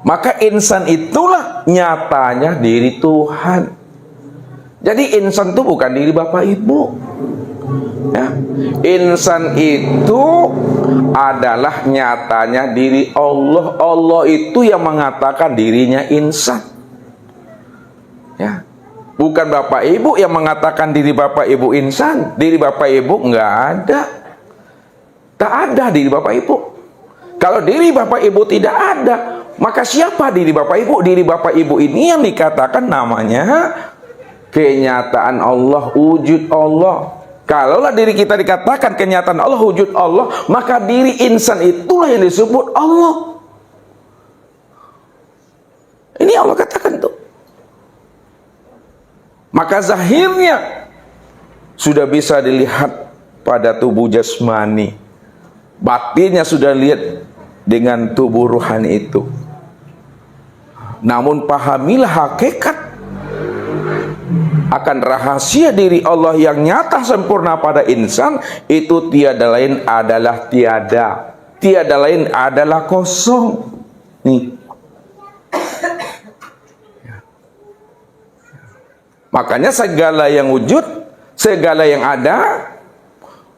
Maka insan itulah nyatanya diri Tuhan. Jadi insan itu bukan diri Bapak Ibu ya. Insan itu adalah nyatanya diri Allah. Allah itu yang mengatakan dirinya insan ya. Bukan Bapak Ibu yang mengatakan diri Bapak Ibu insan. Diri Bapak Ibu nggak ada. Tak ada diri Bapak Ibu. Kalau diri Bapak Ibu tidak ada, maka siapa diri Bapak Ibu? Diri Bapak Ibu ini yang dikatakan namanya kenyataan Allah, wujud Allah. Kalaulah diri kita dikatakan kenyataan Allah, wujud Allah, maka diri insan itulah yang disebut Allah. Ini Allah katakan tuh. Maka zahirnya sudah bisa dilihat pada tubuh jasmani, batinnya sudah lihat dengan tubuh ruhani itu. Namun pahamilah hakikat akan rahasia diri Allah yang nyata sempurna pada insan itu tiada lain adalah tiada, tiada lain adalah kosong. Nih. Makanya segala yang wujud, segala yang ada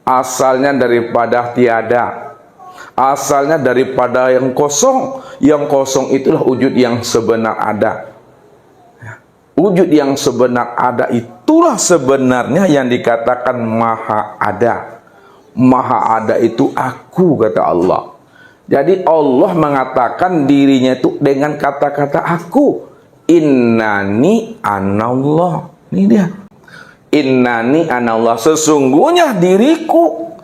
asalnya daripada tiada, asalnya daripada yang kosong. Yang kosong itulah wujud yang sebenar ada. Wujud yang sebenar ada itulah sebenarnya yang dikatakan maha ada. Maha ada itu aku, kata Allah. Jadi Allah mengatakan dirinya itu dengan kata-kata aku. Innani anallah. Ini dia. Innani anallah. Sesungguhnya diriku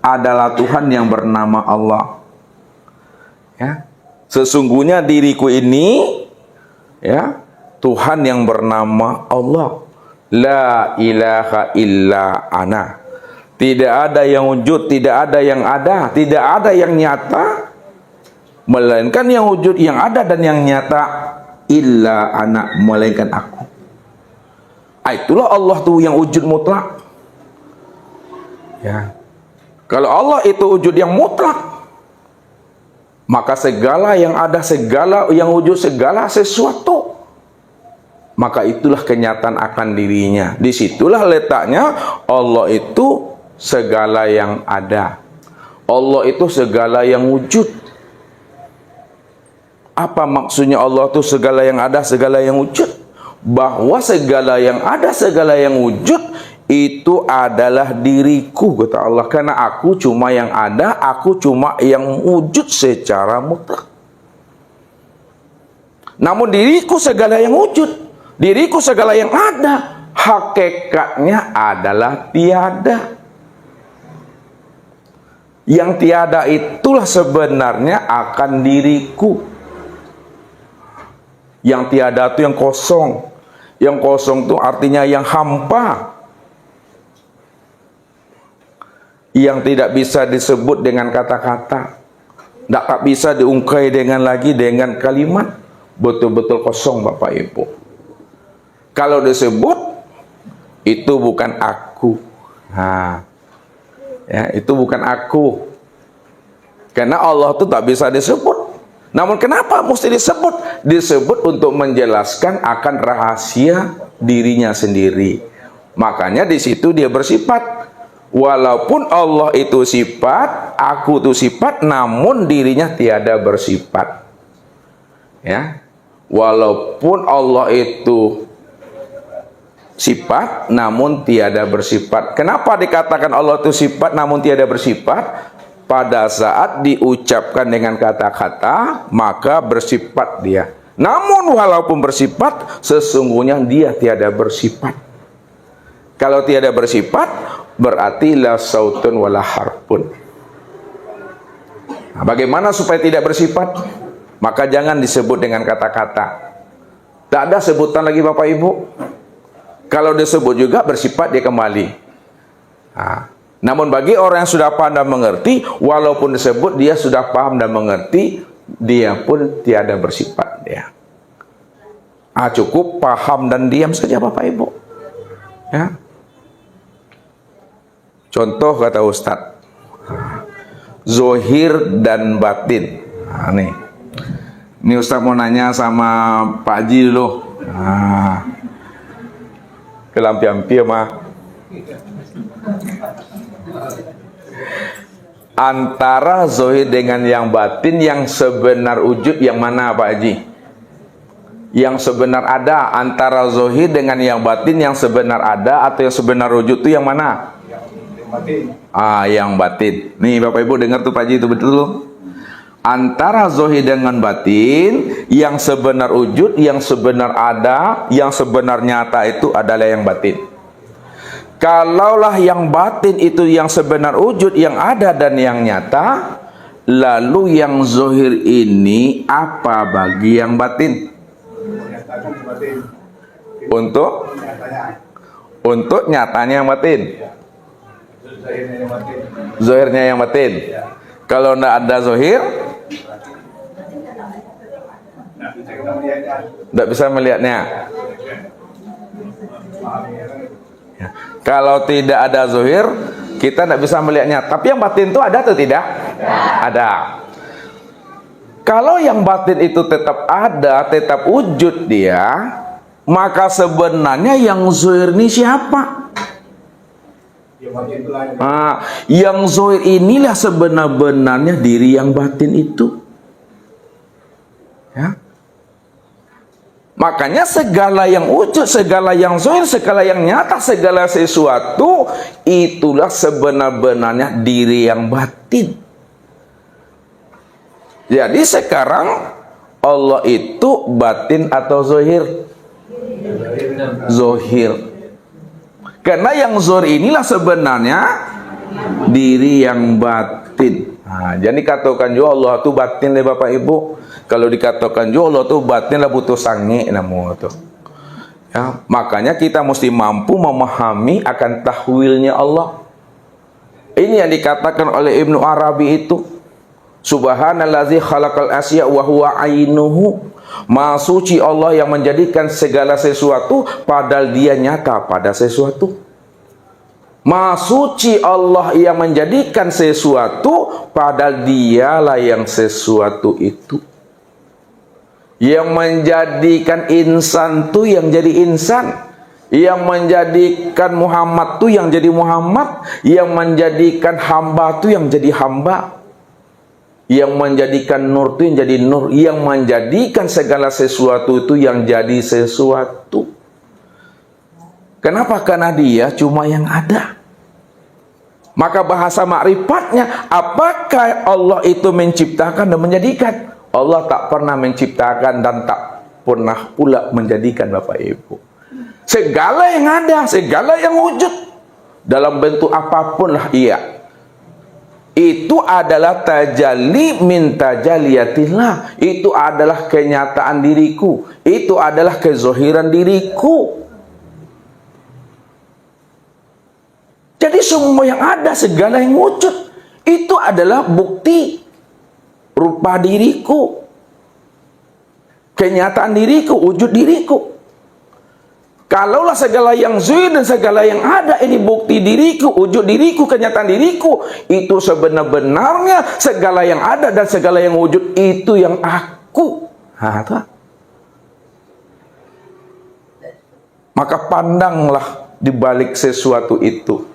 adalah Tuhan yang bernama Allah. Ya. Sesungguhnya diriku ini Ya, Tuhan yang bernama Allah. La ilaha illa ana. Tidak ada yang wujud, tidak ada yang ada, tidak ada yang nyata, melainkan yang wujud, yang ada dan yang nyata, illa ana, melainkan aku. Itulah Allah tuh yang wujud mutlak. Ya. Kalau Allah itu wujud yang mutlak, maka segala yang ada, segala yang wujud, segala sesuatu, maka itulah kenyataan akan dirinya. Disitulah letaknya Allah itu segala yang ada. Allah itu segala yang wujud. Apa maksudnya Allah itu segala yang ada, segala yang wujud? Bahwa segala yang ada, segala yang wujud itu adalah diriku, kata Allah. Karena aku cuma yang ada, aku cuma yang wujud secara mutlak. Namun diriku segala yang wujud, diriku segala yang ada, hakikatnya adalah tiada. Yang tiada itulah sebenarnya akan diriku. Yang tiada itu yang kosong. Yang kosong itu artinya yang hampa, yang tidak bisa disebut dengan kata-kata, tak bisa diungkai dengan kalimat. Betul-betul kosong, Bapak Ibu. Kalau disebut, itu bukan aku. Ya, itu bukan aku. Karena Allah itu tak bisa disebut. Namun kenapa mesti disebut? Disebut untuk menjelaskan akan rahasia dirinya sendiri. Makanya di situ dia bersifat. Walaupun Allah itu sifat, aku itu sifat, namun dirinya tiada bersifat. Ya. Walaupun Allah itu sifat namun tiada bersifat. Kenapa dikatakan Allah itu sifat namun tiada bersifat? Pada saat diucapkan dengan kata-kata, maka bersifat dia. Namun walaupun bersifat, sesungguhnya dia tiada bersifat. Kalau tiada bersifat, berarti la sautun wala harfun. Nah, bagaimana supaya tidak bersifat? Maka jangan disebut dengan kata-kata. Tak ada sebutan lagi, Bapak Ibu. Kalau disebut juga bersifat dia kembali. Namun bagi orang yang sudah paham dan mengerti, walaupun disebut dia sudah paham dan mengerti, dia pun tiada bersifat dia. Cukup paham dan diam saja, Bapak Ibu. Ya. Contoh kata Ustadz, zohir dan batin. Ini Ustadz mau nanya sama Pak Haji dulu. Kelampi-ampi mah. Antara zohir dengan yang batin, yang sebenar wujud yang mana, Pak Haji? Yang sebenar ada. Antara zohir dengan yang batin, yang sebenar ada atau yang sebenar wujud itu yang mana? Yang batin. Yang batin. Nih Bapak Ibu dengar tuh Pak Haji, itu betul tuh. Antara zohir dengan batin, yang sebenar wujud, yang sebenar ada, yang sebenar nyata itu adalah yang batin. Kalaulah yang batin itu yang sebenar wujud, yang ada dan yang nyata, lalu yang zohir ini apa bagi yang batin? Untuk nyatanya yang batin. Zohirnya yang batin. Kalau tidak ada zohir, tidak bisa melihatnya. Ya. Kalau tidak ada zohir, kita tidak bisa melihatnya. Tapi yang batin itu ada atau tidak? Ada. Kalau yang batin itu tetap ada, tetap wujud dia, maka sebenarnya yang zohir ini siapa? Yang zohir inilah sebenar-benarnya diri yang batin itu. Ya. Makanya segala yang wujud, segala yang zohir, segala yang nyata, segala sesuatu, itulah sebenar-benarnya diri yang batin. Jadi sekarang Allah itu batin atau zohir? Zohir. Karena yang zohir inilah sebenarnya diri yang batin. Jadi katakan juga Allah itu batin, Bapak Ibu. Kalau dikatakan jo Allah tuh batin lah butuh sange namu tuh. Ya, makanya kita mesti mampu memahami akan tahwilnya Allah. Ini yang dikatakan oleh Ibnu Arabi itu. Subhanallazi khalaqal asya wa huwa ainuhu. Maha suci Allah yang menjadikan segala sesuatu padahal dia nyata pada sesuatu. Maha suci Allah yang menjadikan sesuatu padahal dialah yang sesuatu itu. Yang menjadikan insan tu yang jadi insan, yang menjadikan Muhammad tu yang jadi Muhammad, yang menjadikan hamba tu yang jadi hamba, yang menjadikan nur tu yang jadi nur, yang menjadikan segala sesuatu itu yang jadi sesuatu. Kenapa? Karena dia cuma yang ada. Maka bahasa makrifatnya, apakah Allah itu menciptakan dan menjadikan? Allah tak pernah menciptakan dan tak pernah pula menjadikan, Bapak Ibu. Segala yang ada, segala yang wujud dalam bentuk apapun lah ia, itu adalah tajalli min tajaliyatillah. Itu adalah kenyataan diriku, itu adalah kezohiran diriku. Jadi semua yang ada, segala yang wujud, itu adalah bukti rupa diriku, kenyataan diriku, wujud diriku. Kalaulah segala yang zuhir dan segala yang ada ini bukti diriku, wujud diriku, kenyataan diriku, itu sebenar-benarnya segala yang ada dan segala yang wujud itu yang aku. Maka pandanglah di balik sesuatu itu.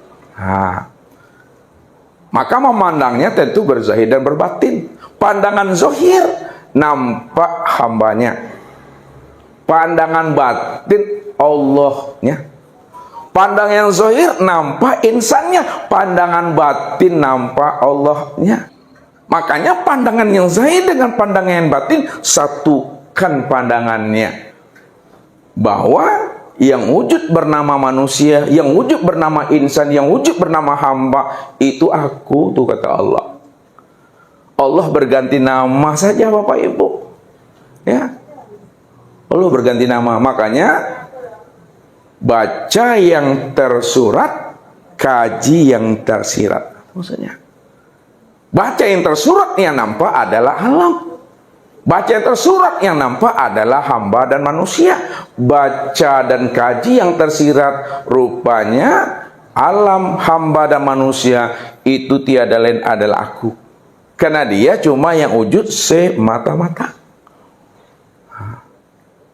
Maka memandangnya tentu berzahir dan berbatin. Pandangan zohir nampak hambanya, pandangan batin Allahnya. Pandangan yang zohir nampak insannya, pandangan batin nampak Allahnya. Makanya pandangan yang zahir dengan pandangan yang batin satukan pandangannya, bahwa yang wujud bernama manusia, yang wujud bernama insan, yang wujud bernama hamba, itu aku tuh, kata Allah. Allah berganti nama saja, Bapak Ibu. Ya, Allah berganti nama. Makanya baca yang tersurat, kaji yang tersirat. Maksudnya, baca yang tersurat yang nampak adalah alam. Baca yang tersurat yang nampak adalah hamba dan manusia. Baca dan kaji yang tersirat, rupanya alam, hamba dan manusia itu tiada lain adalah aku. Karena dia cuma yang wujud semata-mata.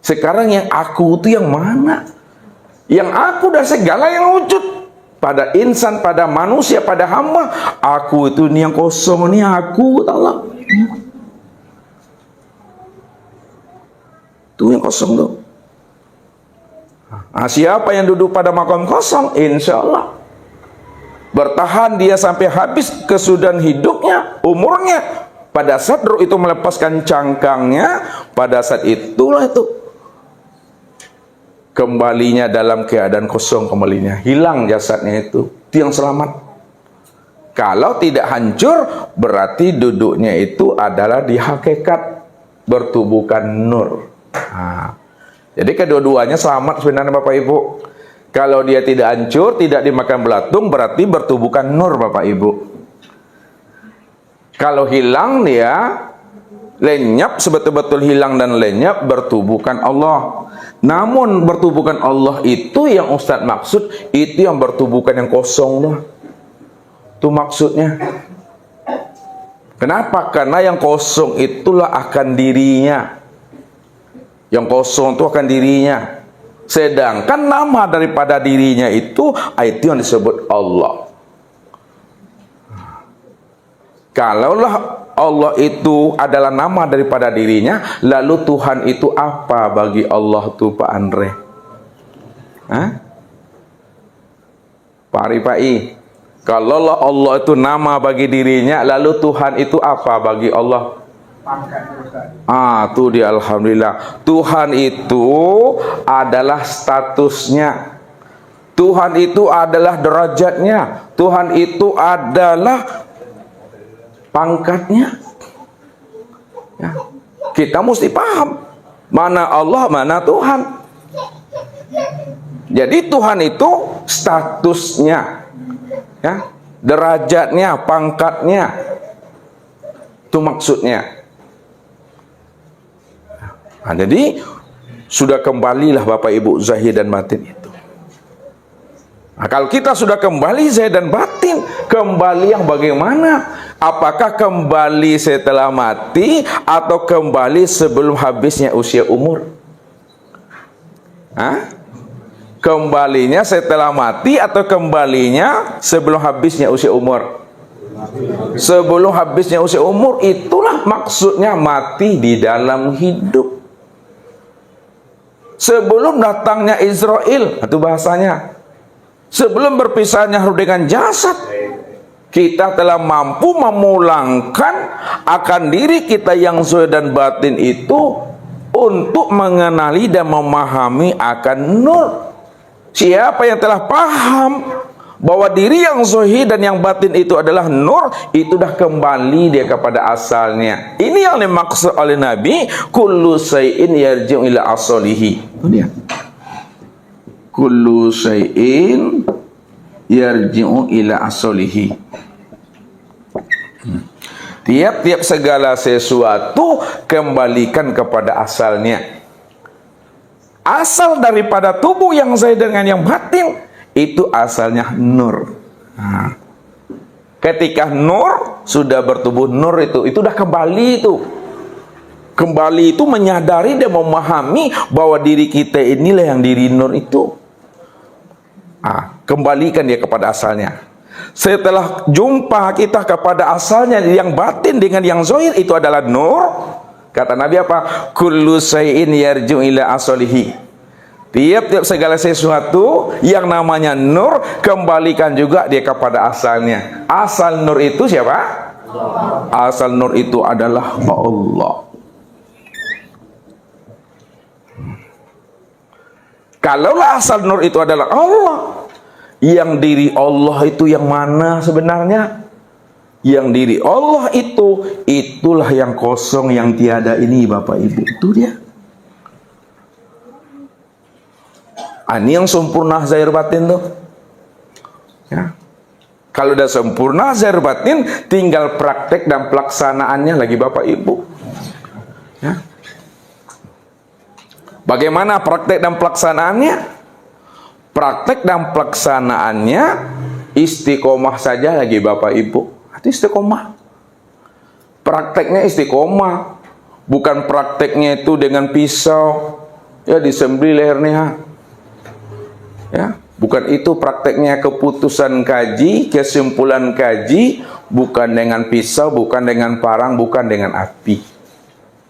Sekarang yang aku itu yang mana? Yang aku dan segala yang wujud. Pada insan, pada manusia, pada hamba. Aku itu ini yang kosong, ini aku. Allah. Itu yang kosong tuh. Siapa yang duduk pada makam kosong? Insya Allah bertahan dia sampai habis kesudahan hidupnya, umurnya. Pada saat roh itu melepaskan cangkangnya, pada saat itulah itu kembalinya dalam keadaan kosong, kembalinya hilang jasadnya itu yang selamat. Kalau tidak hancur, berarti duduknya itu adalah di hakikat bertubuhkan nur. Jadi kedua-duanya selamat sebenarnya, Bapak Ibu. Kalau dia tidak hancur, tidak dimakan belatung, berarti bertubuhkan nur, Bapak Ibu. Kalau hilang, dia lenyap, sebetul-betul hilang dan lenyap, bertubuhkan Allah. Namun bertubuhkan Allah itu yang Ustadz maksud, itu yang bertubuhkan yang kosong lah. Itu maksudnya. Kenapa? Karena yang kosong itulah akan dirinya. Yang kosong itu akan dirinya. Sedangkan nama daripada dirinya itu yang disebut Allah. Kalaulah Allah itu adalah nama daripada dirinya, lalu Tuhan itu apa bagi Allah tuh, Pak Andre? Pak Rifai, kalaulah Allah itu nama bagi dirinya, lalu Tuhan itu apa bagi Allah? Tuh dia, alhamdulillah. Tuhan itu adalah statusnya. Tuhan itu adalah derajatnya. Tuhan itu adalah pangkatnya. Ya. kita mesti paham mana Allah, mana Tuhan. Jadi Tuhan itu statusnya, ya, derajatnya, pangkatnya, itu maksudnya. Nah, jadi sudah kembalilah Bapak Ibu zahir dan batin itu. Nah, kalau kita sudah kembali zahir dan batin, kembali yang bagaimana? Apakah kembali setelah mati atau kembali sebelum habisnya usia umur? Hah? Kembalinya setelah mati atau kembalinya sebelum habisnya usia umur? Sebelum habisnya usia umur, itulah maksudnya mati di dalam hidup. Sebelum datangnya Israel, itu bahasanya. Sebelum berpisahnya roh dengan jasad, kita telah mampu memulangkan akan diri kita yang zahir dan batin itu untuk mengenali dan memahami akan nur. Siapa yang telah paham bahwa diri yang zahir dan yang batin itu adalah nur, itu dah kembali dia kepada asalnya. Ini yang dimaksud oleh Nabi, kullu syai'in yarji'u ila asalihi. Itu dia. Kullu syai'in yarji'u ila asalihi. Tiap-tiap segala sesuatu kembalikan kepada asalnya. Asal daripada tubuh yang zahir dengan yang batin itu asalnya nur. Nah, ketika nur sudah bertubuh nur itu dah kembali itu. Kembali itu menyadari dan memahami bahwa diri kita inilah yang diri nur itu. Kembalikan dia kepada asalnya. Setelah jumpa kita kepada asalnya yang batin dengan yang zahir itu adalah nur. Kata Nabi apa? Kullu syai'in yarji'u ila asalihi. Tiap-tiap segala sesuatu yang namanya nur, kembalikan juga dia kepada asalnya. Asal nur itu siapa? Asal nur itu adalah Allah. Kalaulah asal nur itu adalah Allah, yang diri Allah itu yang mana sebenarnya? Yang diri Allah itu, itulah yang kosong, yang tiada ini Bapak Ibu. Itu dia. Ini yang sempurna zahir batin tuh. Ya. Kalau udah sempurna zahir batin, tinggal praktek dan pelaksanaannya lagi Bapak Ibu. Ya. Bagaimana praktek dan pelaksanaannya? Praktek dan pelaksanaannya istiqomah saja lagi Bapak Ibu. Itu istiqomah. Prakteknya istiqomah. Bukan prakteknya itu dengan pisau, ya disembelih lehernya. Ya, bukan itu prakteknya. Keputusan kaji, kesimpulan kaji, bukan dengan pisau, bukan dengan parang, bukan dengan api,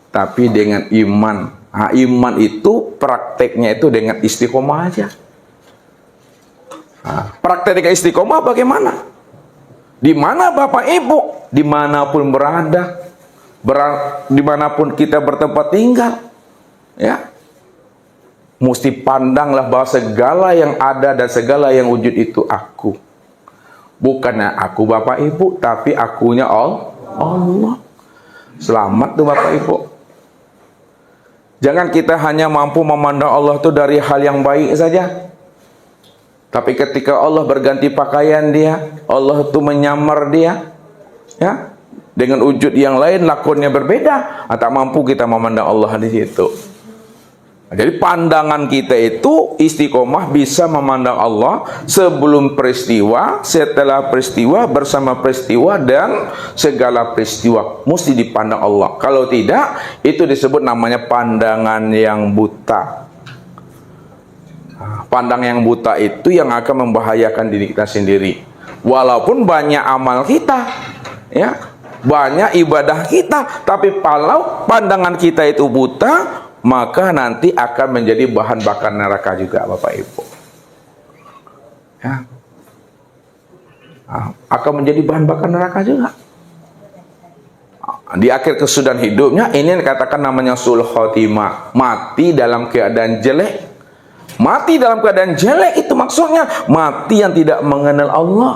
tapi dengan iman. Iman itu prakteknya itu dengan istiqomah aja. Praktek dengan istiqomah bagaimana? Di mana Bapak Ibu, dimanapun berada, dimanapun kita bertempat tinggal, ya, mesti pandanglah bahwa segala yang ada dan segala yang wujud itu aku. Bukannya aku Bapak Ibu, tapi akunya Allah. Selamat tuh Bapak Ibu. Jangan kita hanya mampu memandang Allah itu dari hal yang baik saja. Tapi ketika Allah berganti pakaian dia, Allah itu menyamar dia, ya, dengan wujud yang lain, lakonnya berbeda, tak mampu kita memandang Allah di situ. Jadi pandangan kita itu istiqomah bisa memandang Allah sebelum peristiwa, setelah peristiwa, bersama peristiwa, dan segala peristiwa mesti dipandang Allah. Kalau tidak, itu disebut namanya pandangan yang buta. Pandang yang buta itu yang akan membahayakan diri kita sendiri. Walaupun banyak amal kita, ya, banyak ibadah kita, tapi kalau pandangan kita itu buta, maka nanti akan menjadi bahan bakar neraka juga Bapak Ibu. Ya. Akan menjadi bahan bakar neraka juga. Di akhir kesudahan hidupnya, ini yang dikatakan namanya sul khotimah, mati dalam keadaan jelek. Mati dalam keadaan jelek itu maksudnya mati yang tidak mengenal Allah,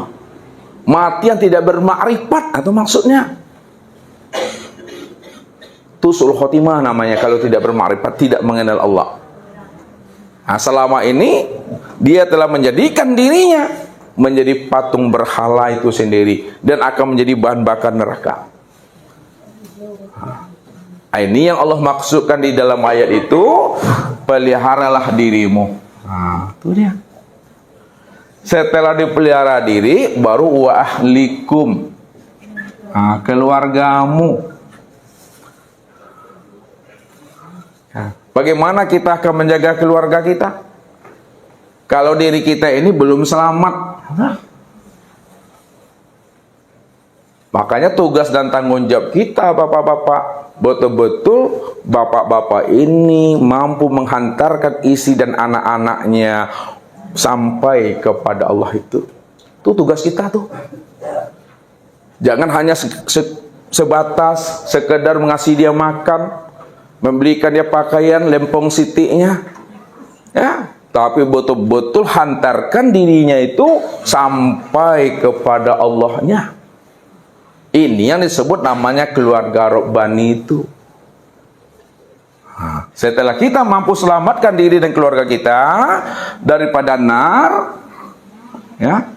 mati yang tidak bermakrifat, atau maksudnya Itu sul khotimah namanya kalau tidak bermakrifat, tidak mengenal Allah. Nah, selama ini dia telah menjadikan dirinya menjadi patung berhala itu sendiri dan akan menjadi bahan bakar neraka. Nah, ini yang Allah maksudkan di dalam ayat itu, peliharalah dirimu. Nah, itu dia. Setelah dipelihara diri, baru wa ahlikum. Nah, keluargamu. Nah, bagaimana kita akan menjaga keluarga kita? Kalau diri kita ini belum selamat. Nah, makanya tugas dan tanggung jawab kita, bapak-bapak, betul-betul bapak-bapak ini mampu menghantarkan isi dan anak-anaknya sampai kepada Allah itu. Itu tugas kita tuh. Jangan hanya sebatas sekedar mengasih dia makan, membelikan dia pakaian, lempong sitinya, ya. Tapi betul-betul hantarkan dirinya itu sampai kepada Allahnya. Ini yang disebut namanya keluarga Rabbani itu. Nah, setelah kita mampu selamatkan diri dan keluarga kita daripada nar, ya,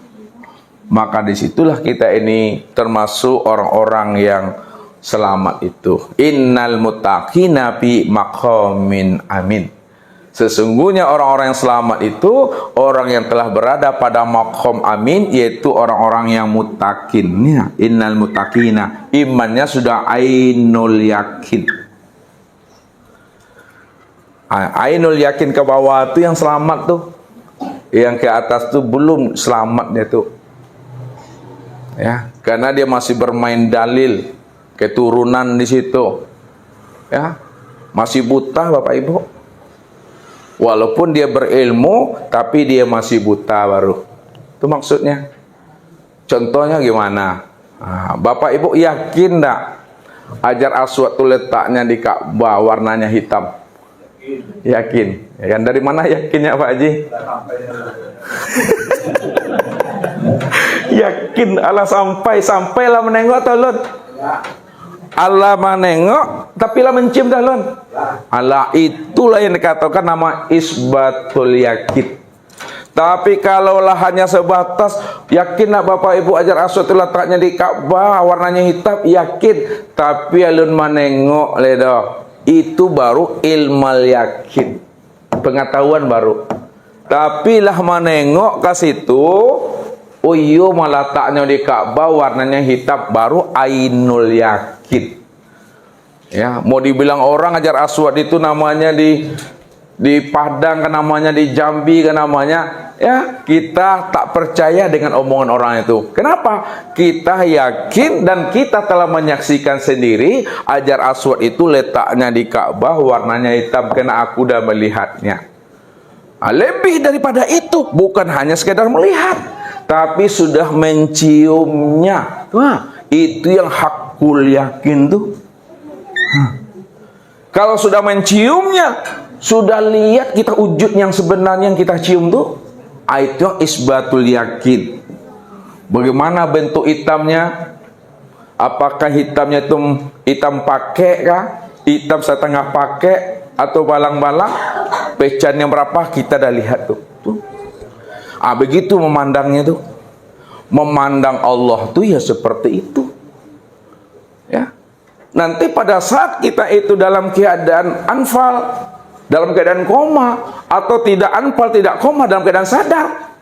maka disitulah kita ini termasuk orang-orang yang selamat itu. Innal muttaqina fi maqamin amin. Sesungguhnya orang-orang yang selamat itu orang yang telah berada pada maqam amin, yaitu orang-orang yang muttaqin. Ya, innal muttaqina, imannya sudah ainul yakin. Ainul yakin ke bawah itu yang selamat tuh. Yang ke atas tuh belum selamat dia tuh. Ya, karena dia masih bermain dalil, keturunan di situ. Ya, masih buta Bapak Ibu. Walaupun dia berilmu, tapi dia masih buta baru. Itu maksudnya. Contohnya gimana? Nah, Bapak Ibu yakin enggak Hajar Aswad itu letaknya di Ka'bah warnanya hitam? Yakin? Ya kan? Dari mana yakinnya Pak Haji? Yakin Allah sampailah menengok tolong. Allah menengok tapi lah mencium dah lon. Allah itulah yang dikatakan nama isbatul yakin. Tapi kalaulah hanya sebatas yakin nak Bapak Ibu Hajar Aswad itu letaknya di Ka'bah warnanya hitam, yakin, tapi alun menengok ledo, itu baru ilmal yakin, pengetahuan baru. Tapi lah menengok ke situ, oh iya malah letaknya di Ka'bah warnanya hitam, baru ainul yakin. Ya, mau dibilang orang Hajar Aswad itu namanya di Padang kan namanya, di Jambi kan namanya, ya kita tak percaya dengan omongan orang itu. Kenapa? Kita yakin dan kita telah menyaksikan sendiri Hajar Aswad itu letaknya di Ka'bah warnanya hitam, karena aku dah melihatnya. Nah, lebih daripada itu, bukan hanya sekedar melihat, tapi sudah menciumnya. Wah, itu yang hakul yakin tuh. Kalau sudah menciumnya, sudah lihat kita wujud yang sebenarnya yang kita cium tuh, itu isbatul yakin. Bagaimana bentuk hitamnya? Apakah hitamnya itu hitam pakai kah? Hitam setengah pakai atau balang-balang? Pecahannya berapa? Kita dah lihat tuh. Begitu memandangnya tuh. Memandang Allah tuh ya seperti itu. Ya. Nanti pada saat kita itu dalam keadaan anfal, dalam keadaan koma, atau tidak anfal, tidak koma, dalam keadaan sadar,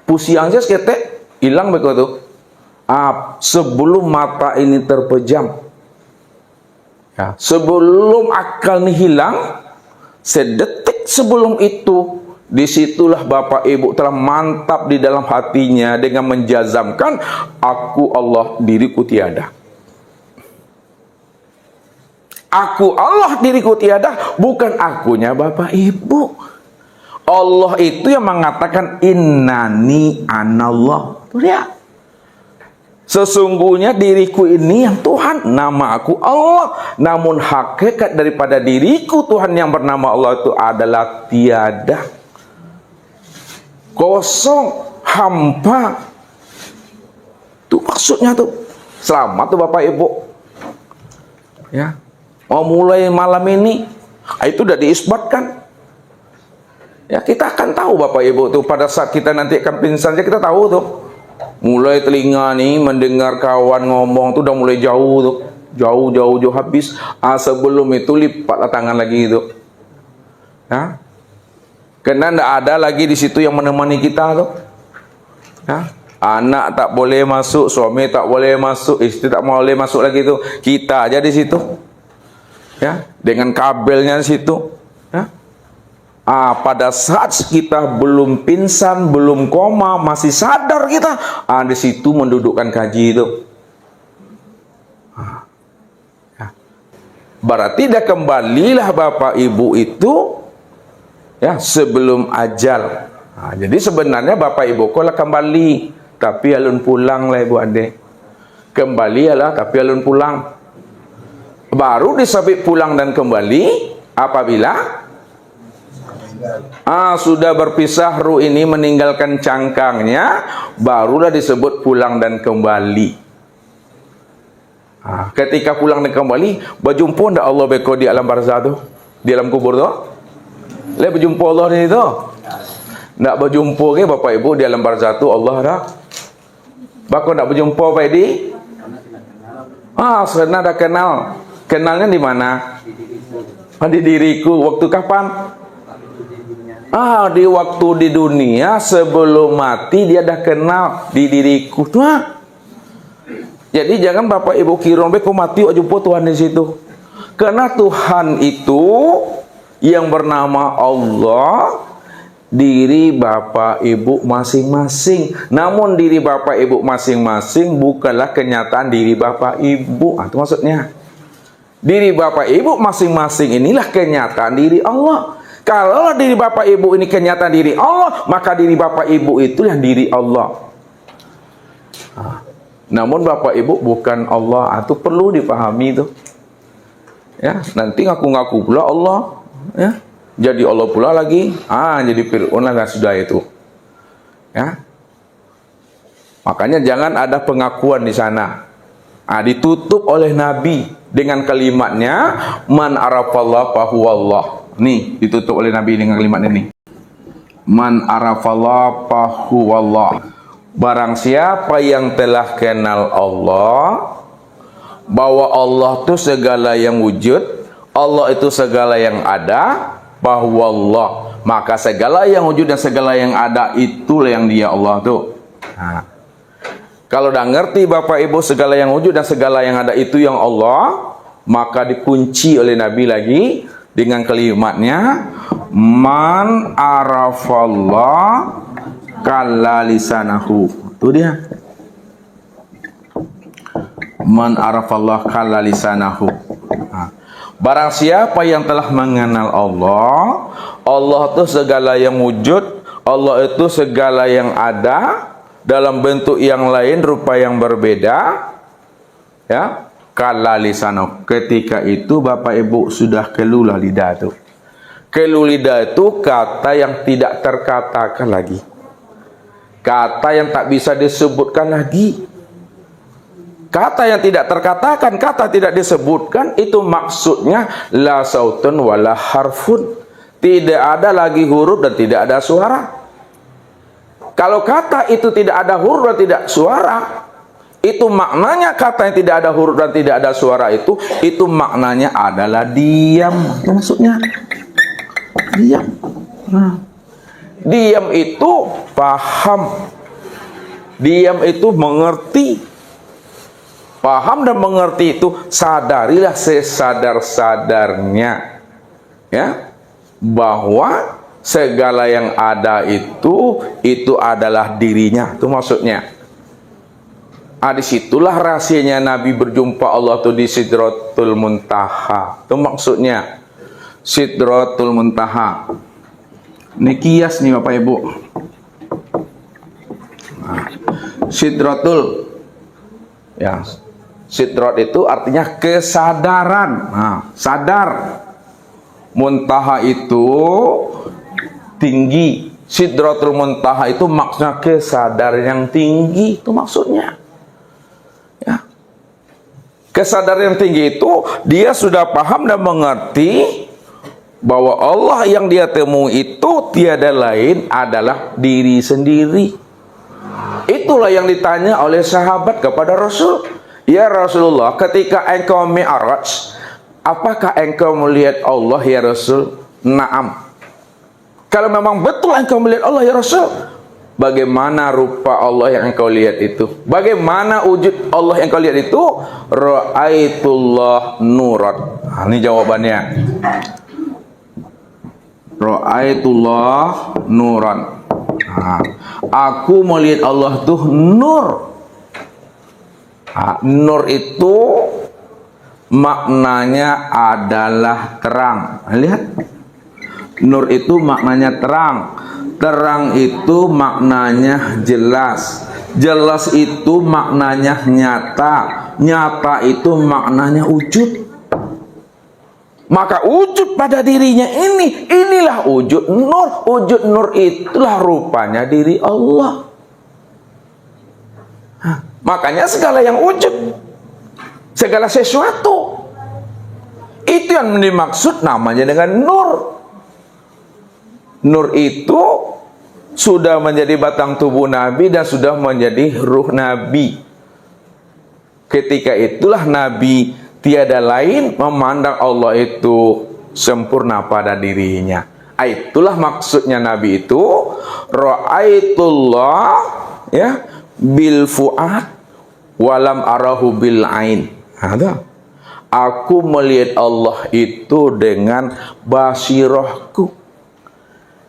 pusiang aja seketek hilang begitu. Sebelum mata ini terpejam, ya, sebelum akal ini hilang, sedetik sebelum itu, disitulah Bapak Ibu telah mantap di dalam hatinya dengan menjazamkan, aku Allah, diriku tiada. Aku Allah, diriku tiada, bukan akunya Bapak Ibu. Allah itu yang mengatakan innani anallah. Lihat. Sesungguhnya diriku ini yang Tuhan, nama aku Allah. Namun hakikat daripada diriku Tuhan yang bernama Allah itu adalah tiada. Kosong, hampa. Itu maksudnya tuh. Selamat tuh Bapak Ibu. Ya. mau mulai malam ini, itu udah diisbatkan. Ya, kita akan tahu Bapak Ibu tuh pada saat kita nanti akan pingsan aja kita tahu tuh. Mulai telinga nih mendengar kawan ngomong tuh udah mulai jauh tuh. Jauh habis. Sebelum itu lipatlah tangan lagi itu. Ya. Karena tidak ada lagi di situ yang menemani kita tuh. Ya. Anak tak boleh masuk, suami tak boleh masuk, istri tak boleh masuk lagi tuh. Kita aja di situ. Ya, dengan kabelnya di situ. Ya. Pada saat kita belum pingsan, belum koma, masih sadar kita, di situ mendudukkan kaji itu. Berarti dah kembalilah Bapak Ibu itu ya sebelum ajal. Jadi sebenarnya Bapak Ibu kalau kembali, tapi alun pulang lah Ibu Adik. Kembali lah tapi alun pulang. Baru disebut pulang dan kembali apabila sudah berpisah ruh ini meninggalkan cangkangnya, barulah disebut pulang dan kembali. Ketika pulang dan kembali, berjumpa ndak Allah beko di alam barzah tu, di alam kubur tu? Le berjumpa Allah ni tu? Ndak berjumpa ke Bapak Ibu di alam barzah tu Allah dah? Bako ndak berjumpa Pak Edi? Sebenarnya dah kenal. Kenalnya di mana? Di diriku. Waktu kapan? Di waktu di dunia sebelum mati dia dah kenal di diriku tuh. Jadi jangan Bapak Ibu kira kau mati jumpa Tuhan di situ. Karena Tuhan itu yang bernama Allah, diri Bapak Ibu masing-masing. Namun diri Bapak Ibu masing-masing bukanlah kenyataan diri Bapak Ibu. Itu maksudnya. Diri Bapak Ibu masing-masing inilah kenyataan diri Allah. Kalau diri Bapak Ibu ini kenyataan diri Allah, maka diri Bapak Ibu itu yang diri Allah. Namun Bapak Ibu bukan Allah, itu perlu dipahami itu. Ya, nanti ngaku-ngaku pula Allah, ya. Jadi Allah pula lagi, jadi Fir'aun lah sudah itu. Ya. Makanya jangan ada pengakuan di sana. Ditutup oleh Nabi dengan kalimatnya man arafallah fahuwallah. Nih, ditutup oleh Nabi dengan kalimat ini. Man arafallah fahuwallah. Barang siapa yang telah kenal Allah, bahwa Allah itu segala yang wujud, Allah itu segala yang ada, fahuwallah. Maka segala yang wujud dan segala yang ada itulah yang dia Allah tuh. Kalau udah ngerti Bapak Ibu segala yang wujud dan segala yang ada itu yang Allah, maka dikunci oleh Nabi lagi dengan kalimatnya man arafallah kalla lisanahu. Itu dia. Man arafallah kalla lisanahu. Barang siapa yang telah mengenal Allah, Allah itu segala yang wujud, Allah itu segala yang ada dalam bentuk yang lain, rupa yang berbeda, ya. Kalla lisanahu. Ketika itu Bapak Ibu sudah kelulah lidah itu. Keluh lidah itu kata yang tidak terkatakan lagi. Kata yang tak bisa disebutkan lagi. Kata yang tidak terkatakan, kata tidak disebutkan, itu maksudnya la sautun wala harfun. Tidak ada lagi huruf dan tidak ada suara. Kalau kata itu tidak ada huruf dan tidak suara, itu maknanya kata yang tidak ada huruf dan tidak ada suara itu maknanya adalah diam. Itu maksudnya diam. Diam itu paham. Diam itu mengerti. Paham dan mengerti itu sadarilah sesadar-sadarnya, ya, bahwa segala yang ada itu adalah dirinya. Itu maksudnya. Disitulah rahasianya Nabi berjumpa Allah tuh di Sidratul Muntaha. Itu maksudnya Sidratul Muntaha. Ini kias nih Bapak Ibu. Sidratul, ya, Sidrat itu artinya kesadaran. Sadar. Muntaha itu tinggi. Sidratul Muntaha itu maksudnya kesadaran yang tinggi. Itu maksudnya. Ya. Kesadaran yang tinggi itu dia sudah paham dan mengerti bahwa Allah yang dia temui itu tiada lain adalah diri sendiri. Itulah yang ditanya oleh sahabat kepada Rasul. Ya Rasulullah, ketika engkau mi'raj, apakah engkau melihat Allah ya Rasul? Naam. Kalau memang betul engkau melihat Allah ya Rasul, bagaimana rupa Allah yang engkau lihat itu? Bagaimana wujud Allah yang engkau lihat itu? Ra'aitullah nuran. Nah, ini jawabannya. Ra'aitullah nuran. Nah, aku melihat Allah tuh nur. Nah, nur itu maknanya adalah terang. Lihat, nur itu maknanya terang. Terang itu maknanya jelas. Jelas itu maknanya nyata. Nyata itu maknanya wujud. Maka wujud pada dirinya ini, inilah wujud nur. Wujud nur itulah rupanya diri Allah. Makanya segala yang wujud, segala sesuatu, itu yang dimaksud namanya dengan nur. Nur itu sudah menjadi batang tubuh Nabi dan sudah menjadi ruh Nabi. Ketika itulah Nabi tiada lain memandang Allah itu sempurna pada dirinya. Itulah maksudnya Nabi itu ra'aitullah ya bil fuad walam arahu bil ain. Ada. Aku melihat Allah itu dengan basirahku,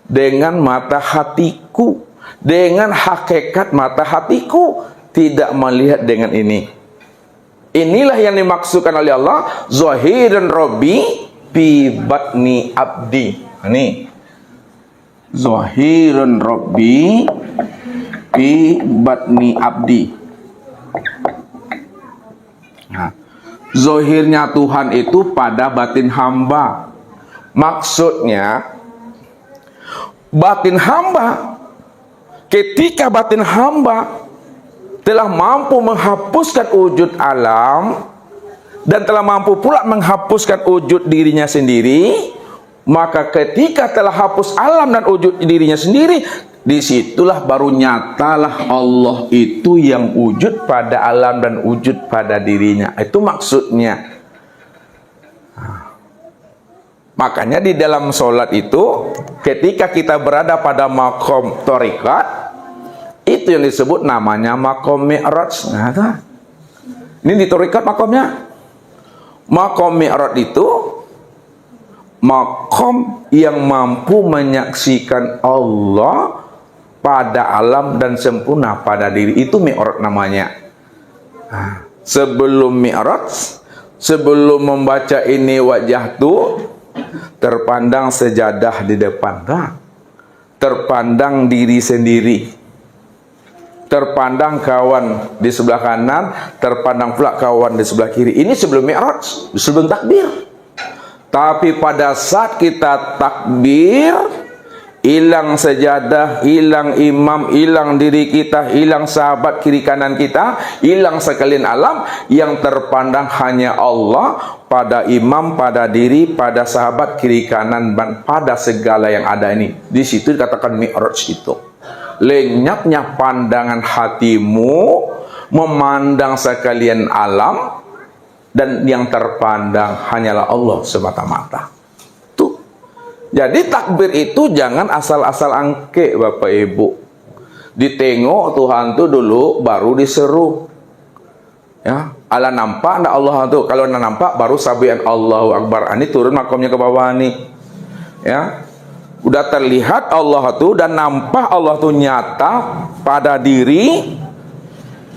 dengan mata hatiku, dengan hakikat mata hatiku, tidak melihat dengan ini. Inilah yang dimaksudkan oleh Allah, zahiran Rabbi fi batni abdi. Ini zahiran Rabbi fi batni abdi. Nah, zahirnya Tuhan itu pada batin hamba. Maksudnya batin hamba, ketika batin hamba telah mampu menghapuskan wujud alam dan telah mampu pula menghapuskan wujud dirinya sendiri, maka ketika telah hapus alam dan wujud dirinya sendiri, disitulah baru nyatalah Allah itu yang wujud pada alam dan wujud pada dirinya. Itu maksudnya. Makanya di dalam sholat itu, ketika kita berada pada makom thariqat, itu yang disebut namanya makom mi'raj. Nah, ini di thariqat makomnya. Makom mi'raj itu makom yang mampu menyaksikan Allah pada alam dan sempurna pada diri. Itu mi'raj namanya. Nah, sebelum mi'raj, sebelum membaca ini wajah tuh, terpandang sejadah di depan, terpandang diri sendiri, terpandang kawan di sebelah kanan, terpandang pula kawan di sebelah kiri. Ini sebelum mi'raj, sebelum takbir. Tapi pada saat kita takbir, hilang sejadah, hilang imam, hilang diri kita, hilang sahabat kiri kanan kita, hilang sekalian alam, yang terpandang hanya Allah pada imam, pada diri, pada sahabat kiri kanan, dan pada segala yang ada ini. Di situ dikatakan mi'raj itu. Lenyapnya pandangan hatimu memandang sekalian alam, dan yang terpandang hanyalah Allah semata-mata. Tuh. Jadi takbir itu jangan asal-asal angke, Bapak Ibu. Ditengok Tuhan tuh dulu baru diseru. Ya, ala nampak ndak Allah tuh. Kalau ndak nampak baru sabian Allahu Akbar. Ini turun makomnya ke bawah nih. Ya. Udah terlihat Allah tuh dan nampak Allah tuh nyata pada diri,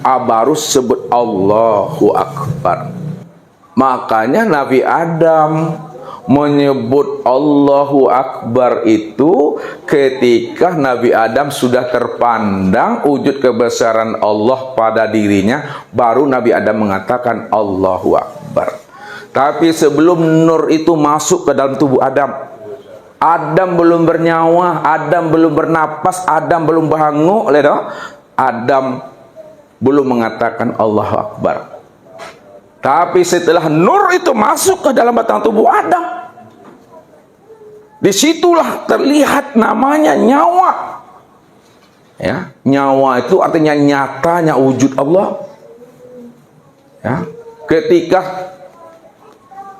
baru sebut Allahu Akbar. Makanya Nabi Adam menyebut Allahu Akbar itu ketika Nabi Adam sudah terpandang wujud kebesaran Allah pada dirinya, baru Nabi Adam mengatakan Allahu Akbar. Tapi sebelum nur itu masuk ke dalam tubuh Adam, Adam belum bernyawa, Adam belum bernapas, Adam belum banguk, Adam belum mengatakan Allahu Akbar. Tapi setelah nur itu masuk ke dalam batang tubuh Adam, disitulah terlihat namanya nyawa. Ya, nyawa itu artinya nyatanya wujud Allah. Ya, ketika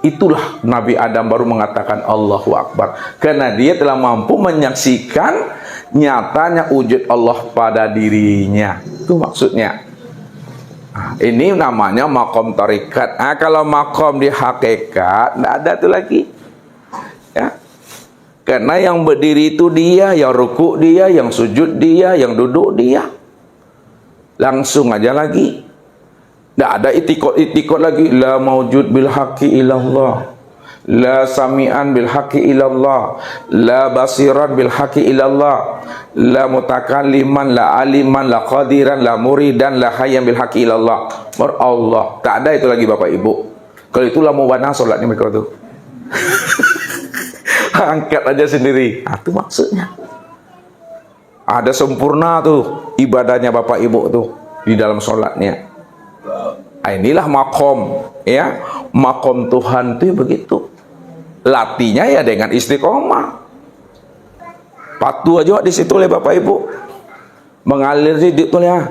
itulah Nabi Adam baru mengatakan Allahu Akbar, karena dia telah mampu menyaksikan nyatanya wujud Allah pada dirinya. Itu maksudnya. Nah, ini namanya makom tarikat. Nah, kalau makom di hakikat tidak ada itu lagi. Ya, karena yang berdiri itu dia, yang rukuk dia, yang sujud dia, yang duduk dia. Langsung aja lagi. Tidak ada itikot lagi. La maujud bil haqqi ilallah, la sami'an bil haqqi ilallah, la basiran bil haqqi ilallah, la mutakalliman, la aliman, la qadiran, la muridan, la hayyan bil haqqi ilallah. Allah. Tak ada itu lagi Bapak Ibu. Kalau itulah mau mana sholatnya mereka itu. Angkat aja sendiri. Nah, itu maksudnya. Ada sempurna tuh ibadahnya Bapak Ibu tuh di dalam sholatnya. Nah, inilah makom, ya, makom Tuhan itu begitu. Latihnya ya dengan istiqomah. Patuh aja di situ oleh Bapak Ibu. Mengalir di situ ya.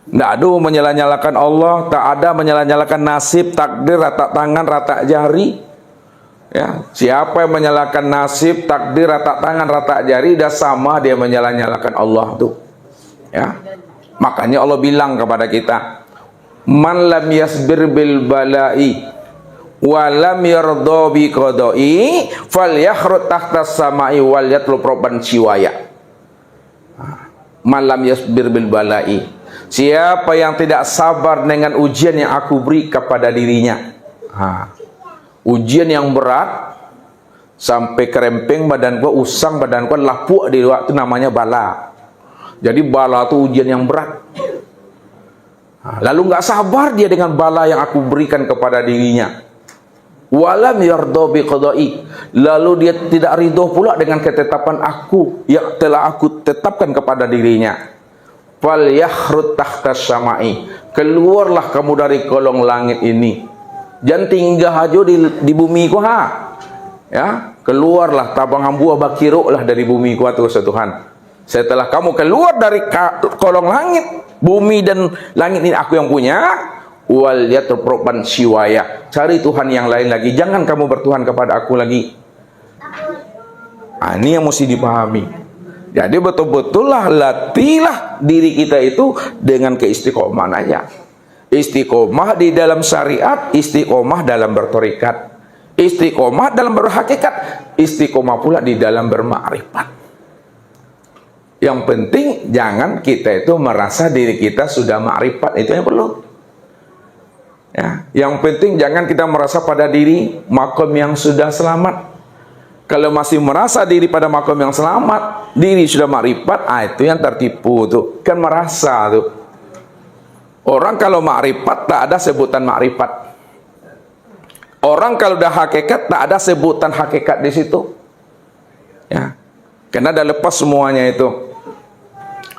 Tidak ada menyala-nyalakan Allah, tak ada menyala-nyalakan nasib, takdir, rata tangan, rata jari. Ya, siapa yang menyalakan nasib, takdir, rata tangan, rata jari, dah sama dia menyala-nyalakan Allah tuh. Ya. Makanya Allah bilang kepada kita, man lam yasbir bil bala'i wa lam yarda bi qada'i falyahrut tahta samai wal yatlub rabban siwaya. Man lam yasbir bil bala'i, siapa yang tidak sabar dengan ujian yang aku beri kepada dirinya. Ujian yang berat sampai kerempeng badan gua, usang badan gua, lapuk di waktu namanya bala. Jadi bala itu ujian yang berat. Lalu nggak sabar dia dengan bala yang aku berikan kepada dirinya. Walam yarda bi qada'i, lalu dia tidak ridho pula dengan ketetapan aku yang telah aku tetapkan kepada dirinya. Fal yakhrut tahta samai, keluarlah kamu dari kolong langit ini. Jangan tinggal aja di bumi ku ya, keluarlah tabang buah bakiruklah dari bumi ku tuh Tuhan. Setelah kamu keluar dari kolong langit, bumi dan langit ini aku yang punya, wal yatrubban siwaya, cari Tuhan yang lain lagi, jangan kamu bertuhan kepada aku lagi. Ini yang mesti dipahami. Jadi betul-betullah latihlah diri kita itu dengan keistiqomahan aja. Istiqomah di dalam syariat, istiqomah dalam bertorikat, istiqomah dalam berhakikat, istiqomah pula di dalam bermakrifat. Yang penting jangan kita itu merasa diri kita sudah makrifat, itu yang perlu. Ya, yang penting jangan kita merasa pada diri makom yang sudah selamat. Kalau masih merasa diri pada makom yang selamat, diri sudah makrifat, itu yang tertipu tuh, kan merasa tuh. Orang kalau makrifat tak ada sebutan makrifat. Orang kalau dah hakikat tak ada sebutan hakikat di situ. Ya, karena dah lepas semuanya itu.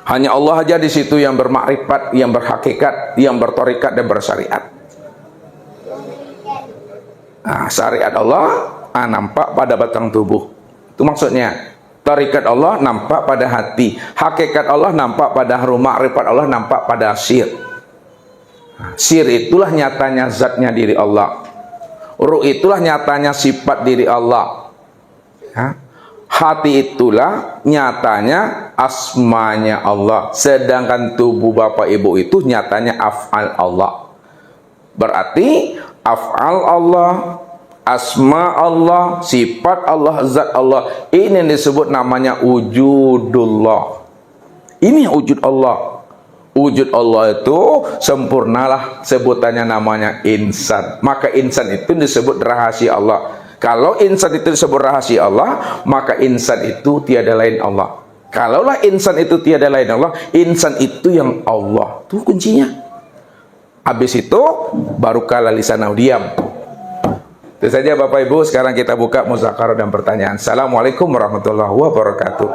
Hanya Allah aja di situ yang bermakrifat, yang berhakikat, yang bertorikat dan bersyariat. Syariat Allah nampak pada batang tubuh. Itu maksudnya. Torikat Allah nampak pada hati. Hakikat Allah nampak pada rumah. Makrifat Allah nampak pada sir. Sir itulah nyatanya zatnya diri Allah. Ruh itulah nyatanya sifat diri Allah. Ya. Hati itulah nyatanya asmanya Allah. Sedangkan tubuh Bapak Ibu itu nyatanya af'al Allah. Berarti af'al Allah, asma Allah, sifat Allah, zat Allah, ini yang disebut namanya wujudullah. Ini wujud Allah. Wujud Allah itu sempurnalah, sebutannya namanya insan. Maka insan itu disebut rahasia Allah. Kalau insan itu disebut rahasia Allah, maka insan itu tiada lain Allah. Kalaulah insan itu tiada lain Allah, insan itu yang Allah. Itu kuncinya. Habis itu baru kala lisanau diam. Itu saja Bapak Ibu, sekarang kita buka muzakarah dan pertanyaan. Assalamualaikum warahmatullahi wabarakatuh.